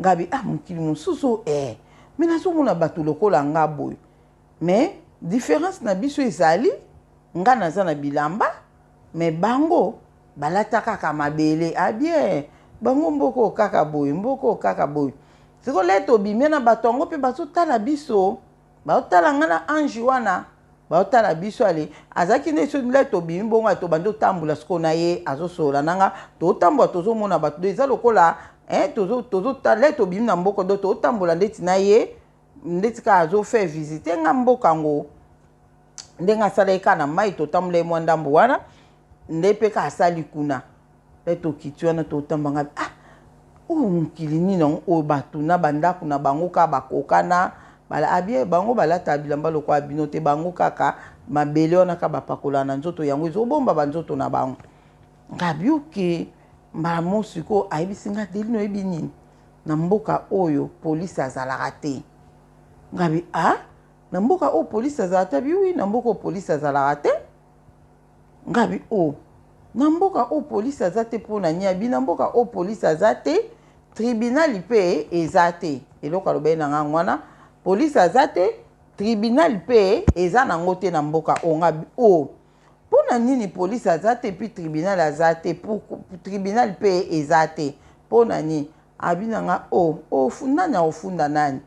[SPEAKER 1] nga bi mokili mosusu me nazomona bato lokola nga boye mais différence na biso ezali nga naza na bilamba mais bango balataka kaka mabele abie bango mboko kaka boye siko le tobimia na bato yango mpe bazotala biso baotala nga na ange wana baotala biso ale azalaki nde so le tobimi bongo tobandi otambola siko na ye azosola nanga totambola tozomona bato do eza lokola le tobimi na mboka do totambola ndeti na ye ndeti ka azofaire visite nga mboka yango ndenge asalaki ka na mai totambola ye mwa ndambo wana nde mpe ka asali kuna le tokiti wana totambanga oyo mokili nini oyo bato na bandako na bango kaka bakokana abie bango balata bilamba lokola bino te bango kaka mabele wana kaka bapakola na nzoto yango ezobomba banzoto na bango ngabi oke mbala mosiko ayebisi nga delino oyebi nini na mboka oyo polisi azalaka te ngabi na mboka oyo polisi azalaka te abi wi na mboka oyo polisi azalaka te ngabi na mboka oyo polisi aza te mpona nyabi na mboka oyo polisi aza te tribunal mpe eza te eloko alobeli na ngango wana polisi aza te tribunal mpe eza nango te na mboka oyo ngabi mpona nini polisi aza te mpe tribunal aza te tribunal mpe eza te mpona nini abi na nga nani akofunda nani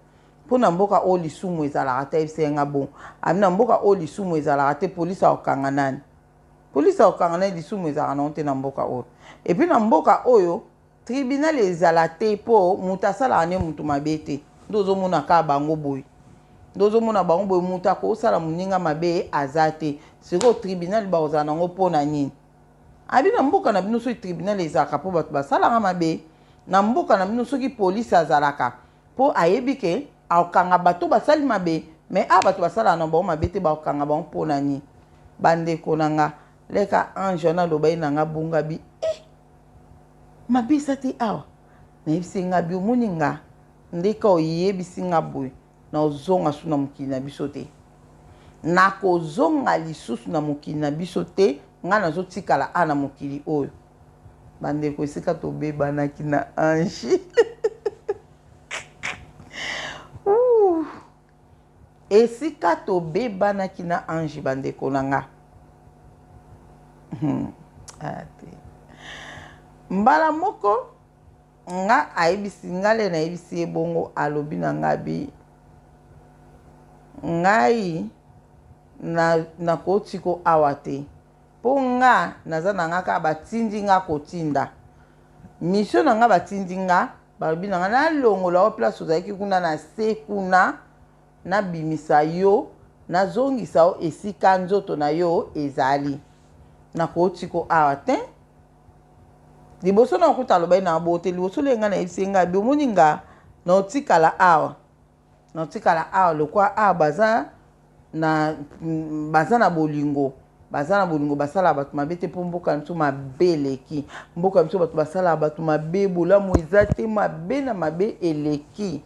[SPEAKER 1] mpona mboka oyo lisumu ezalaka te ebisenga bon abi na mboka oyo lisumu ezalaka te polisi akokanga nani polisi akokanga nani lisumu ezalaka nango te na mboka oyo epuis na mboka oyo tribunal ezala te mpo moto asalaka ne moto mabe te nde ozomona kaka bango boye nde ozomona bango boye moto akosala moninga mabe aza te sikoyo tribunal bakozala nango mpona nini abi na mboka na bino soki tribunal ezalaka mpo bato basalaka mabe na mboka na bino soki polisi azalaka mpo ayebi ke akokanga bato basali mabe mais bato basalaka na bango mabe te bakokanga bango mpona nini bandeko na nga leka ange wana alobai na nga bonga bi mabe eza te awa nayebisi nga bi omoni nga ndeka oyebisi nga boye na ozonga su na mokili na biso te nakozonga lisusu na mokili na biso te nga nazotikala na mokili oyo bandeko esika tobebanaki na ange esika tobebanaki na ange bandeko na nga mbala moko nga ayebisi nga le nayebisi ye bongo alobi na nga bi ngai nakotiko awa te mpo nga naza na nga kaka batindi nga kotinda mission na nga batindi nga balobi na nga nalongola o place ozalaki kuna na se kuna nabimisa yo nazongisa yo esika nzoto na yo ezali nakoti ko awa te liboso na okuta alobai na bote liboso lenga na yebisi nga biomoni nga na otikala awa lokwa awa baza na bolingo basala bato mabe te mpo mboka miso mabe eleki mboka miso bato basala bato mabe bolamu eza te mabe na mabe eleki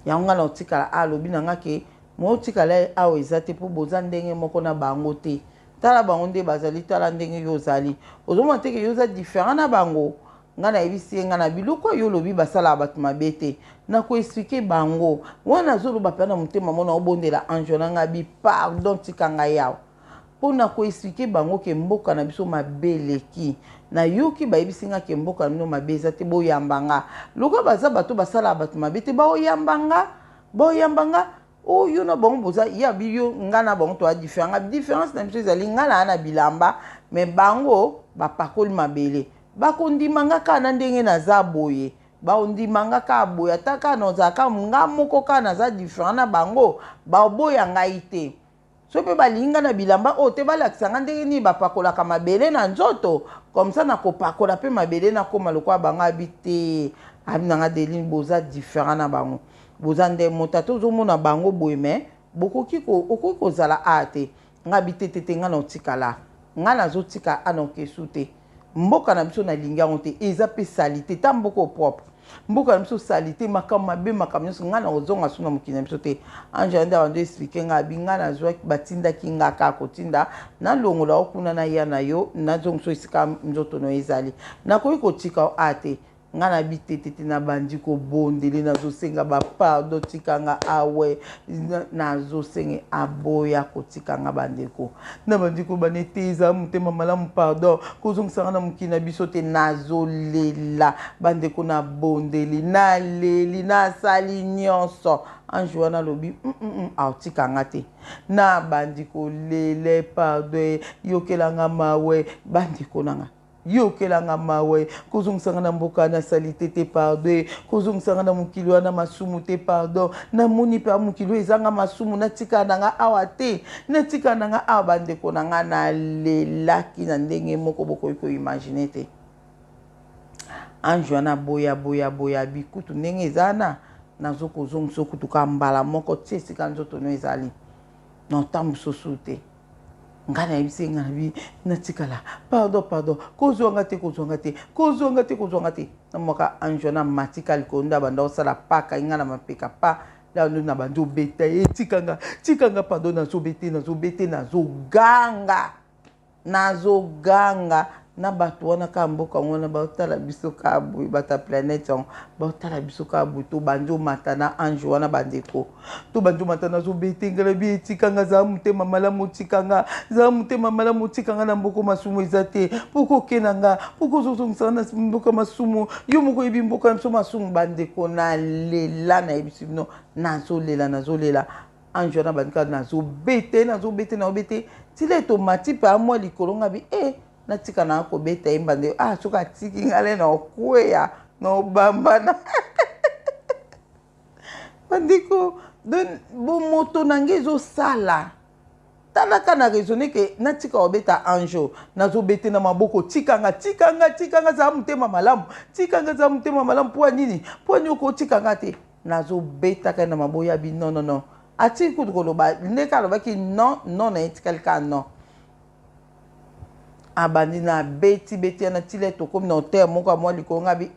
[SPEAKER 1] yango nga na otikala awa lobi na nga ke mootikala awa eza te mpo boza ndenge moko na bango te tala bango nde bazali tala ndenge yo ozali ozomona te ke yo oza différent na bango nga na yebisi ye nga na biloko yo lobi basala bato mabe te na koexplike bango wana azoloba mpe na motema mona obondela ange na nga bi pardon tika ngai awa mpo na koexplike bango ke mboka na biso mabe eleki nayoki bayebisi nga ke mboka na bino mabe eza te boyamba nga lokola baza bato basala bato mabe te boyamba nga oyo na bango boza ya biyo nga na bango toa différence na biso ezali nga na bilamba me bango bapakoli mabele bakondima nga kaka na ndenge naza boye baondima nga kaka boye ata kaka nozalaka nga moko kaka naza différent na bango baboya ngai te so mpe balinga na bilamba oyo te balakisa nga ndenge nini bapakolaka mabele na nzoto comme ça nakopakola mpe mabele nakoma lokola bango abi te abi na nga delini boza différent na bango boza nde moto ata ozomona bango boye me okoki kozala a te nga bi te nga na otikala nga nazotika ana okesu te mboka na biso nalingi yango te eza mpe salite ta mboka propre mboka na biso salite makambo mabe makambo nyonso nga na ozonga so na mokili na biso te ange nde abando explike nga abi nga nazwaki batindaki nga kaka kotinda nalongola o kuna na ya na yo nazonga so esika nzoto no ezali nakoki kotika o a te nga na bitete na bandi kobondeli nazosenga bapardon tika nga awe nazosenga aboya kotika nga bandeko na bandeko banete eza motema malamu pardon kozongisanga na mokili na biso te nazolela bandeko na bondeli naleli nasali nyonso ange wana lobi aotika nga te na bandeko lele pardon yokelanga mawe bandeko nanga yokelanga mawe kozongisanga na mboka na salite te pardon kozongisanga na mokili wana masumu te pardon namoni mpe mokili ezanga masumu natika nanga awa te natika nanga awa bandeko nanga nalelaki na ndenge moko bokoki koimagine te ange wana boya bikutu ndenge ezana nazokozongisa okutuka mbala moko tie esika nzoto no ezali na otambu sosu te nga na yebisi nga na bi natikala pardon kozwanga te na moka ange na matika likolo nda banda osala paka nga na mapeka pa lando na bando beta tikanga pardon nazobete nazoganga na bato wana ka mboka wana baotala biso ka boye bata planète yango baotala biso ka boye to banjo mata na ange wana bandeko to banjo mata nazobete ngala bi etikanga za motema malamu tikanga na mboko masumu eza te poko kenanga poko zozongisa na mboka masumu yo moko yebi mboka mso masumu bandeko na lela na yebisi bino nazolela ange wana bandeko nazobete tile tomati pa amwa likolo nga bi natika na kobeta yemba nde soka tiki ngale na okweya na obambana bandeko don bomoto nange ezosala talaka na raisonne ke natika obeta ange nazobete na maboko tikanga za motema malamu po nini okotikanga te nazobeta ka na maboya bi non atiki kutu koloba ndeka alobaki non na etikali ka non abandi na beti na tile tokomi na hotel moko amwa likolo nga bi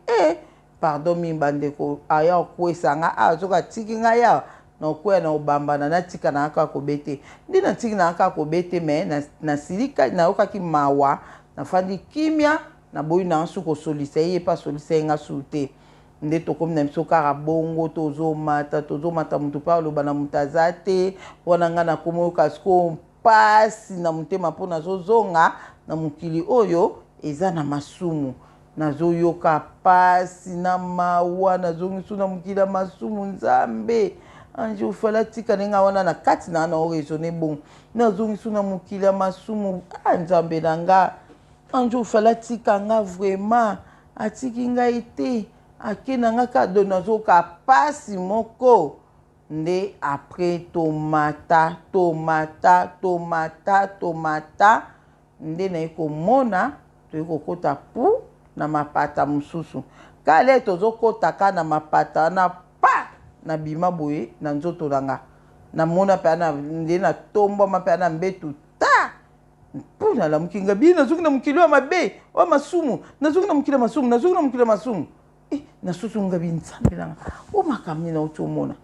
[SPEAKER 1] pardon mi bandeko aya okwesa nga azoka tiki nga ya na okweya na obambana natika na aka kobete ndi na tiki na aka kobete me na silika na yokaki mawa nafandi kimia na boyi na nsu kosolisa ye pa solisa ye nga su te nde tokomi na biso kaka bongo tozomata mutu pa oloba na mutu aza te wana nga na komi oyoka siko mpasi na motema mpo nazozonga na mokili oyo eza na masumu nazoyoka pasi na mawa nazongisu na mokili ya masumu nzambe ange ofala tika nenga wana na kati na oresone bongo nazongisu na mokili ya masumu nzambe na nga ange ofala tika nga vraiment atiki ngai te ake na nga kado nazoka pasi moko nde après tomata nde na komona to kokota pu na mapata mususu kale tozokota ka na mapata na pa na bima boye na nzoto nanga na mona pe na nde na tombo ma pe na mbetu ta puna la mukinga bi nazuki na mukilo mabe wa masumu nazuki na mukilo masumu na susu ngabi nsambe nanga o makamni na utomona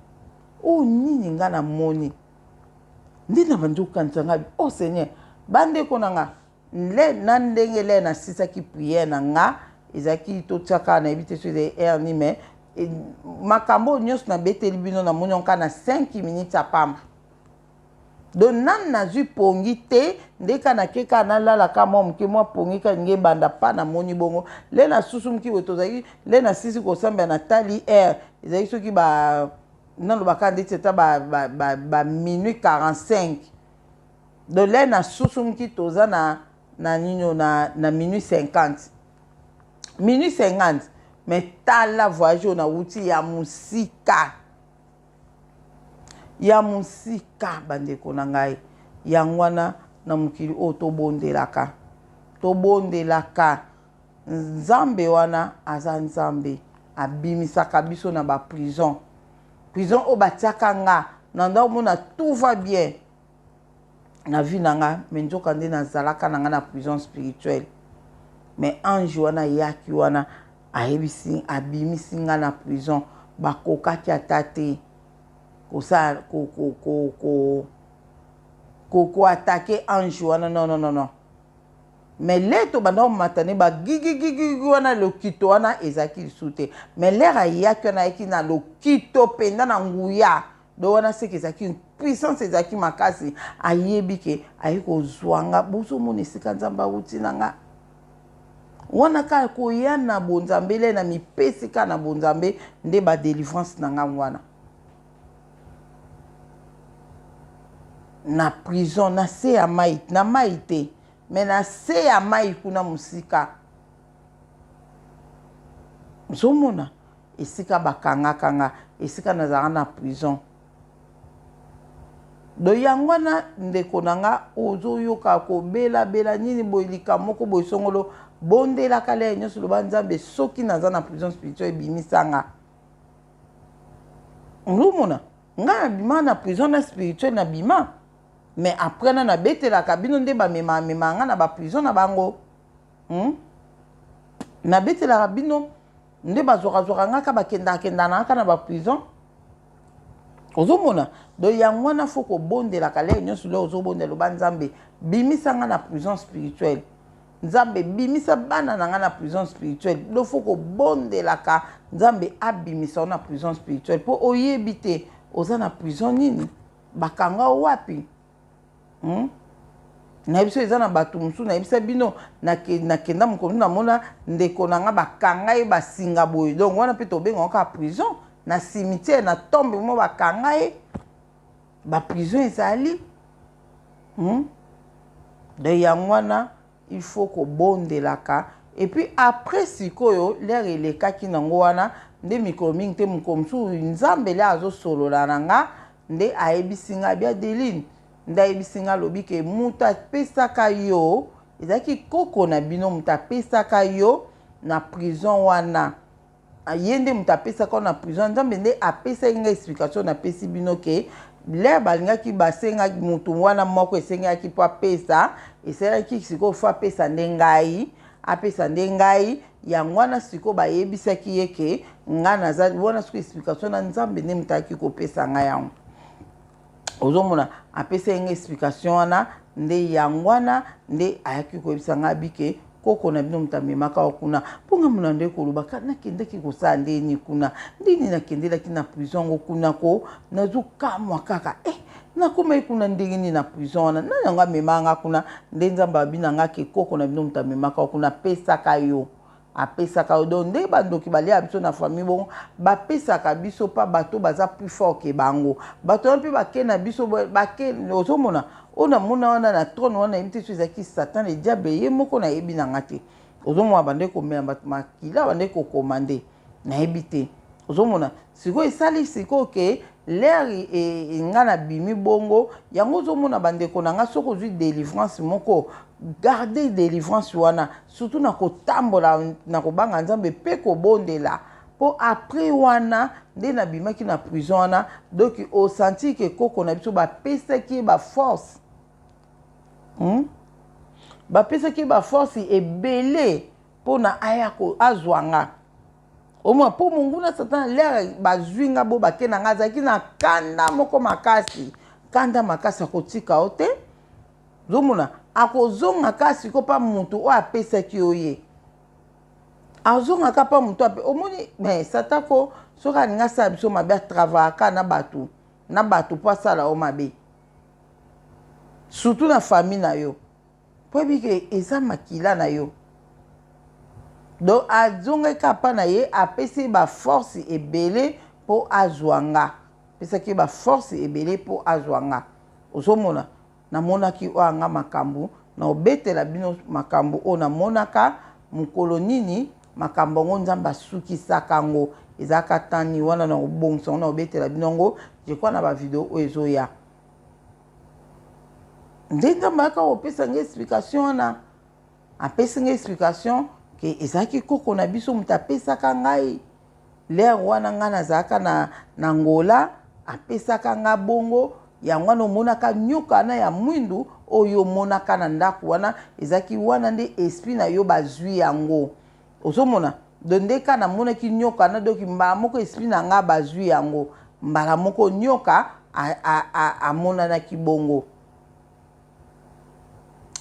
[SPEAKER 1] o nini nga na moni ndi na banduka ntanga o seigneur bande konanga le na ndenge le na sisa ki prière na nga ezaki to tsaka na ebite sur les air ni mais makambo nyos na beteli bino na moni onka na 5 minutes apamba do nan na zu pongi te ndeka na keka na lala ka mo mke mo pongi ka nge banda pa na moni bongo le na susu mki wetozaki le na sisi ko samba na tali air ezaki soki ba nan lo baka ndete ta ba minute 45 do le na susu mki toza na nino na minute 50 mais tala voyage na wuti ya musika bandeko na ngai yangwana na mukili o tobondelaka nzambe wana aza nzambe abimisaka biso na ba prison o batiaka nga na ndako mona tout va bien na vie na nga mais nzoka nde nazalaka na nga na prison spirituelle mais ange wana yaki wana abimisi nga na prison bakokaki ata te ko attaquer ange wana non mais leto banda matane ba gigi wana lokito wana ezaki lisuté mais l'air ayaki wana yaki na lokito penda na nguya do wana seki ezaki une puissance ezaki makasi ayebi ke ayiko zwanga bozo mona esika nzamba uti nanga wana ka koya na bonzambe le na mipesi ka na bonzambe nde ba délivrance nanga wana na prison na se ya mai na mai te mais na se ya mai kuna musika zomona esika bakanga esika nazala na prison do yangwana ndeko nanga ozoyoka kobela nini boyilika moko boyisongolo bondela kale nyonso loba nzambe soki naza na prison spirituelle bimisanga ngomona nga bima na prison na spirituelle na bima mais après na betelaka bino nde bamema nga na ba prison na bango na betelaka bino nde bazwaka nga ka bakenda na ba prison ozomona do yangwana foko bondelaka le nyonso le ozobondela loba nzambe bimisanga na prison spirituelle nzambe bimisa bana na nga na prison spirituelle do foko bondelaka nzambe abimisa na prison spirituelle po oyebi te oza na prison nini bakanga wapi na biso eza na bato musu na bisa bino nakenda mokonzi na mona ndeko na nga bakanga ye basinga boye donc wana mpe tobenga ka prison na cimetière na tombe mo bakanga ye ba prison ezali de yango wana il faut kobondelaka et puis après sikoyo l'air elekaki nango wana nde mikolo mingi te mokomsu nzambe le azosolola na nga nde ayebisi nga bia Deline nde ayebisi nga lobi ke mutu apesaka yo ezalaki koko na bino mutu apesaka yo na prison wana ye nde mutu apesaka na prison nzambe nde apesaki nga explication napesi bino ke l'air balingaki basengaki mutu wana moko esengaki mpo apesa esalaki sikoyo fo apesa nde ngai apesa nde ngai yango wana sikoyo bayebisaki ye ke nga naza wana sikoyo explication na nzambe nde mutu ayaki kopesa ngai yango ozomona apesa yenga explication wana nde yango wana nde ayaki koyebisa nga bike koko na bino mutu amemaka kuna mponga mona nde koloba nakendaki kosala ndeni kuna ndeni nakendelaki na prison ngo kuna ko nazokamwa kaka nakomai kuna ndenge nini na prison wana nani yango amemanga kuna nde nzambe abinanga ke koko na bino mutu amemaka kuna apesaka yo donc nde bandoki balia biso na famille bongo bapesaka biso pa bato baza plus fort ke bango bato wana mpe bake na biso bake ozomona ona mona wana na trône wana yebi te so ezalaki satan le diable ye moko nayebi nanga te ozomona bande komela bato makila bande kokomande nayebi te ozomona sikoyo esali sikoyo ke l'air nga na bimi bongo yango ozomona bandeko na nga soki ozwi délivrance moko garde délivrance wana surtout na kotambola na kobanga nzambe mpe kobondela po après wana nde nabimaki na prison wana donc osanti ke koko na biso bapesaki baforce bapesaki baforce ebele mpona aya azwanga omwa mpo monguna satan lere bazwi nga bo bake na nga azalaki na kanda moko makasi kanda makasi akotika o te zomona akozonga kasi ko pa mutu oyo apesaki yo ye azongaka pa mutu omoni satan ko soki alingi asala biso mabe atravaka na bato mpo asala o mabe surtout na famille na yo po ebike eza makila na yo donc azongaka pa na ye apesi baforce ebele mpo azwa nga apesaki baforce ebele mpo azwa nga ozomona namonaki oyo anga makambo na obetela bino makambo oyo namonaka mokolo nini makambo yango nzambe asukisaka yango ezalaka tani wana na obongisa yango na obetela bino yango jekwa na bavideo oyo ezoya nde nzambe ayaka kopesa nga explication wana apesi nga explication ke ezalaki koko na biso moto apesaka ngai lere wana ngai nazalaka na ngola apesaka nga bongo yango wana omonaka nyoka wana ya mwindu oyo omonaka na ndako wana ezalaki wana nde esprit na yo bazwi yango ozomona do ndeka namonaki nyoka wana doki mbala moko esprit na nga bazwi yango mbala moko nyoka amonanaki bongo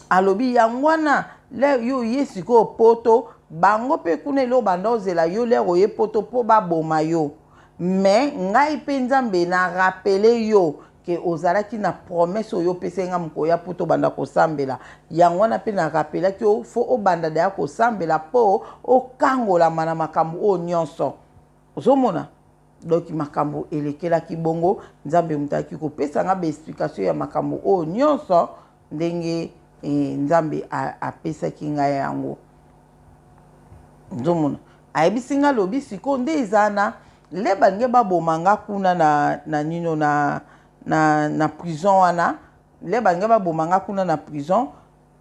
[SPEAKER 1] alobi yango wana lere yo ye sikoyo poto bango mpe kuna elo banda ozela yo lere oye poto mpo baboma yo me ngai mpe nzambe na rapele yo ke ozalaki na promese oyo opesa nga mokoya poto banda kosambela yango wana mpe na rapelaki yo fo obanda daya kosambela mpo okangolama na makambo oyo nyonso ozomona donc makambo elekelaki bongo nzambe motalaki kopesa nga baexplication ya makambo oyo nyonso ndenge nzambe apesaki ngai yango nzomona ayebisi nga lobi siko nde eza na le balingi baboma nga kuna na nino na prison wana le balingi baboma nga kuna na prison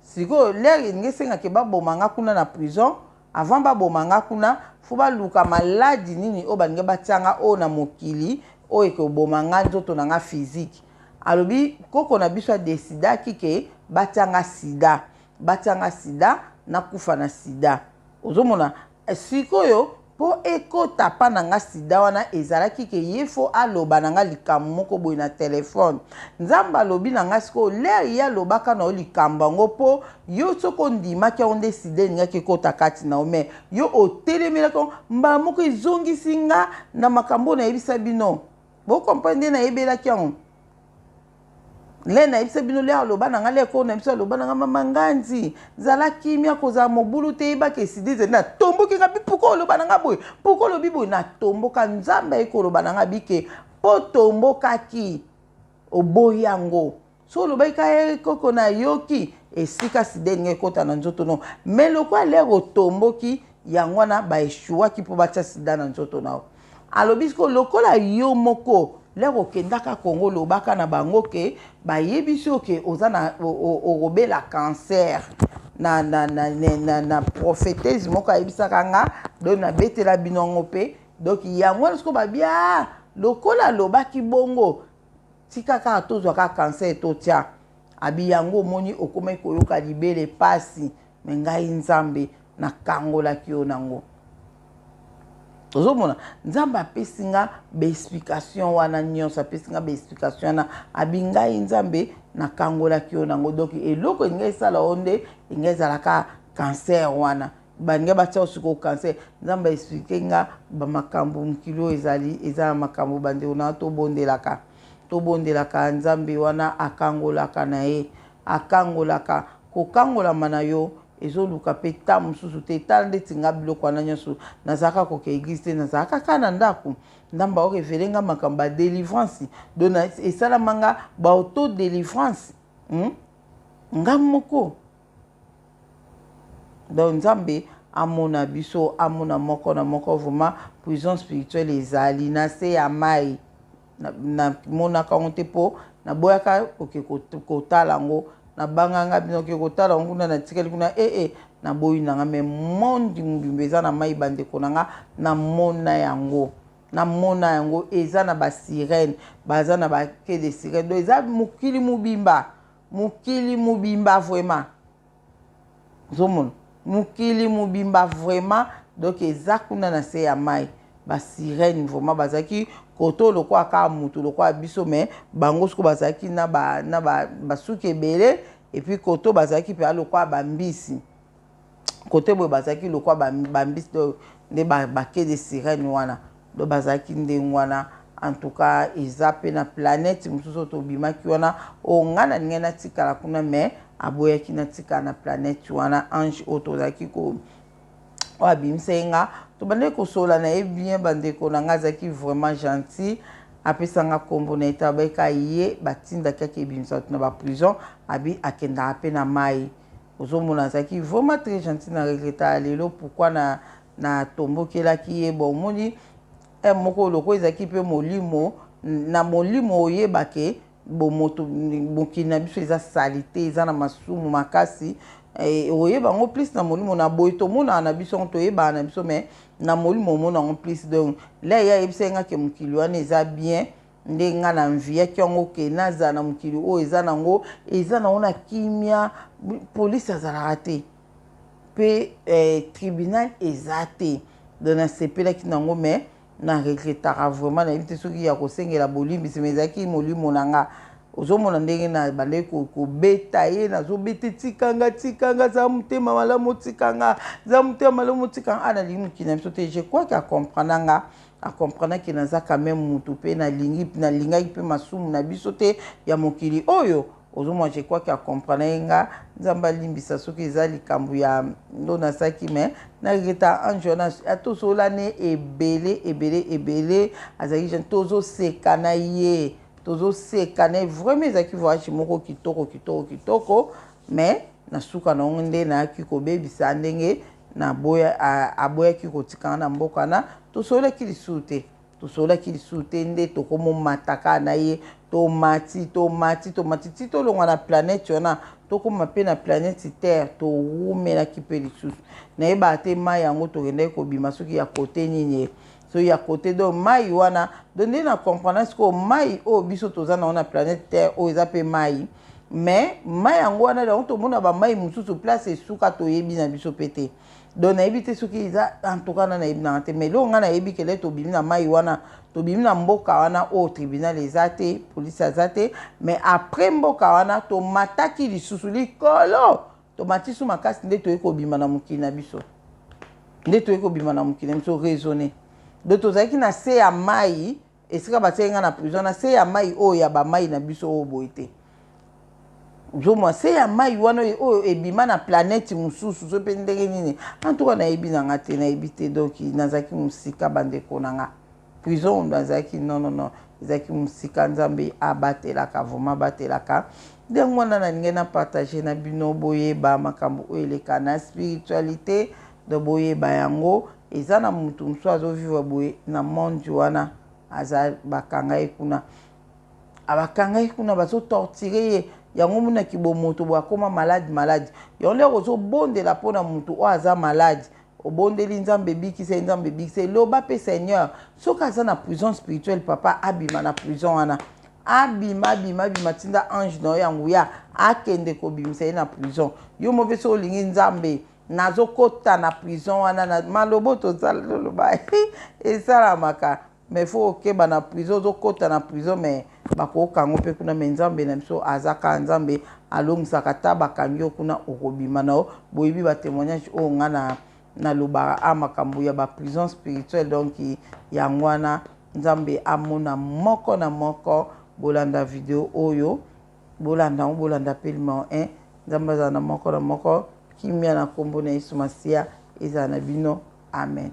[SPEAKER 1] siko le elingi esengaki baboma nga kuna na prison avant baboma nga kuna fo baluka maladi nini oyo balingi batianga oyo na mokili oyo ekoboma nga nzoto na nga physique alobi koko na biso adesidaki ke batianga sida nakufa na sida ozomona sikoyo po ekota pa na nga sida wana ezalaki ke ye fo aloba na nga likambo moko boye na telefone nzambe alobi na nga sikoyo lere ye alobaka na yo likambo yango mpo yo soki ondimaki yango nde sida elingaki ekota kati na yo me yo otelemelaki yango mbala moko ezongisi nga na makambo oyo nayebisa bino bokomprendre nde nayebelaki yango le nayebisa bino le aloba na nga leko na biso aloba na nga mama nganzi zala kimia kozala mobulu te yebaka esida ezali na tomboki nga bipuko oloba na nga boye puko olobi boye na tomboka nzambe ayeki oloba na nga bike mpo tombokaki oboyi yango so olobaki ka koko na yoki esika sida elingi ekota na nzoto no me lokwa lere otomboki yango wana baeshuwaki mpo batia sida na nzoto na yo alobi siko lokola yo moko lere okendaka kongo lobaka na bango ke bayebi oke oza na orobela cancer na prophétese moko ayebisaka nga donc nabetela bino yango mpe donc yango wana siko babia lokola lobaki bongo tikaka tozwaka cancer totia abi yango omoni okomaki koyoka libele pasi me ngai nzambe nakangolaki yo nango ozomona nzambe apesi nga baexplication wana nyonso apesi nga baexplication wana abi ngai nzambe nakangolaki yo nango donc eloko elingi esala yo nde elingi ezalaka cancer wana balingi batia yo sikoyo cancer nzambe aexplike nga bamakambo mokili oyo eza na makambo bandeko na tobondelaka nzambe wana akangolaka na ye akangolaka kokangolama na yo ezoluka mpe ta mosusu te tala ndeti nga biloko wana nyonso nazalaka koka eglise te nazalaka kaka na ndako ndambe aorevele nga makambo ya délivrance don esalama nga baauto délivrance nga moko donc nzambe amona biso amona moko na moko vraiment prison spirituelle ezali na se ya mai na mona kango te po na boyaka oke kotala ngo na banganga bino ke kotala ngo na tikali kuna na boyi nanga me mondi mbimbe na mai bande konanga na mona yango eza na ba sirène baza na ba ke de sirène do eza mukili mubimba vraiment zomon mukili mubimba vraiment donc eza kuna na se ya mai ba sirène vraiment bazaki koto lokwa ka mutu lokwa biso me bango siko bazaki na basuki ebele et puis koto bazaki pe lokwa bambisi kote boye bazaki lokwa bambisi nde bake de sirène wana do bazaki nde wana en tout cas eza pe na planète mosusu tobimaki wana nga na ningai natikala kuna me aboyaki natikala na planète wana ange oyo tozalaki oyo abimisa ye nga tobandeki kosola na ye bien bandeko na nga azalaki vraiment gentil apesanga nkombo na ete abayeka ye batindaki ake ebimisa bato na baprison abi akendaka mpe na mai ozomona azalaki vraiment très gentil na regreta lelo pourkui na tombokelaki ye bon omoni moko loko ezalaki mpe molimo na molimo oyebake mokili na biso eza salite eza na masumu makasi oyeba ngo plus na molimo na boye tomonaka na biso ngo toyebaka na biso me na molimo omona ngo plus donc la ye ayebisa nga ke mokili wana eza bien nde nga na mviaki yango ke nazala na mokili oyo eza nango na kimia polisi azalaka te mpe tribunal eza te donc nasepelaki nango me na regretaka vraiment nayebi te soki ya kosengela bolimbisi me ezalaki molimo na nga ozomona ndenge na bandeki kobeta ye nazobete tikanga za motema malamu tikanga nalingi mokili na biso te je crois ke akomprendaki naza quand même mutu mpe nalingaki mpe masumu na biso te ya mokili oyo ozomona je crois ke akomprendre nga nzambe alimbisa soki eza likambo ya ndo nasalaki me naregreta ange wana atosola ne ebele azalaki jeune tozoseka na ye vraiment ezalaki voyage moko kitoko mais na suka na ngo nde nayaki kobebisa ndenge aboyaki kotikana na mboka wana tosolaki lisusu te nde tokomomataka na ye tomati ti tolongwa na planète wana tokoma mpe na planète terre towumelaki mpe lisusu nayebaka te mai yango tokendaki kobima soki ya kote nini so ya kote do mai wana do nde na comprendre sikoyo mai oyo biso toza nango na planète terre oyo eza mpe mai mais mai yango wana yango tomona bamai mosusu place esuka toyebi na biso mpe te donc nayebi te soki eza antuka na nayebi nanga te mais lelo nga nayebi kele tobimi na mai wana tobimi na mboka wana oyo tribunal eza te polisi aza te mais après mboka wana tomataki lisusu likolo tomati su makasi nde toyei kobima na mokili na biso raisonner donc tozalaki na se ya mai esika batie nga na prison na se ya mai oyo ya bamai na biso oyo boye te zomwa se ya mai wana oyo ebima na planète mosusu so mpe ndenge nini antuka nayebi nanga te nayebi te donc nazalaki mosika bandeko nanga prison nazalaki non ezalaki mosika nzambe abatelaka vraiment abatelaka ndenge wana nalingi napartage na bino boyeba makambo oyo eleka na spiritualité do boyeba yango eza na mutu mosusu azovivre boye na monde wana aza bakanga ye kuna bazotortire ye yango monaki bomoto bwakoma malade yango nde kozobondela mpona mutu oyo aza malade obondeli nzambe ebikisa loba mpe seigneur soki aza na prison spirituelle papa abima na prison wana abima tinda ange na yo ya nguya akende kobimisa ye na prison yo mpe so olingi nzambe nazokota na prison wana na malobo tozala loloba esalamaka mais faut okeba na prison ozokota na prison mais bakokango mpe kuna me nzambe na biso azaka nzambe alongisaka ta bakangi yo kuna okobima na yo boyebi batémoignage oyo nga nalobaka makambo ya baprison spirituelle donc yango wana nzambe amona moko na moko bolanda video oyo bolanda mpe numéro 1 nzambe azala na moko kimia na nkombo na Yesu Masiya ezala na bino amen.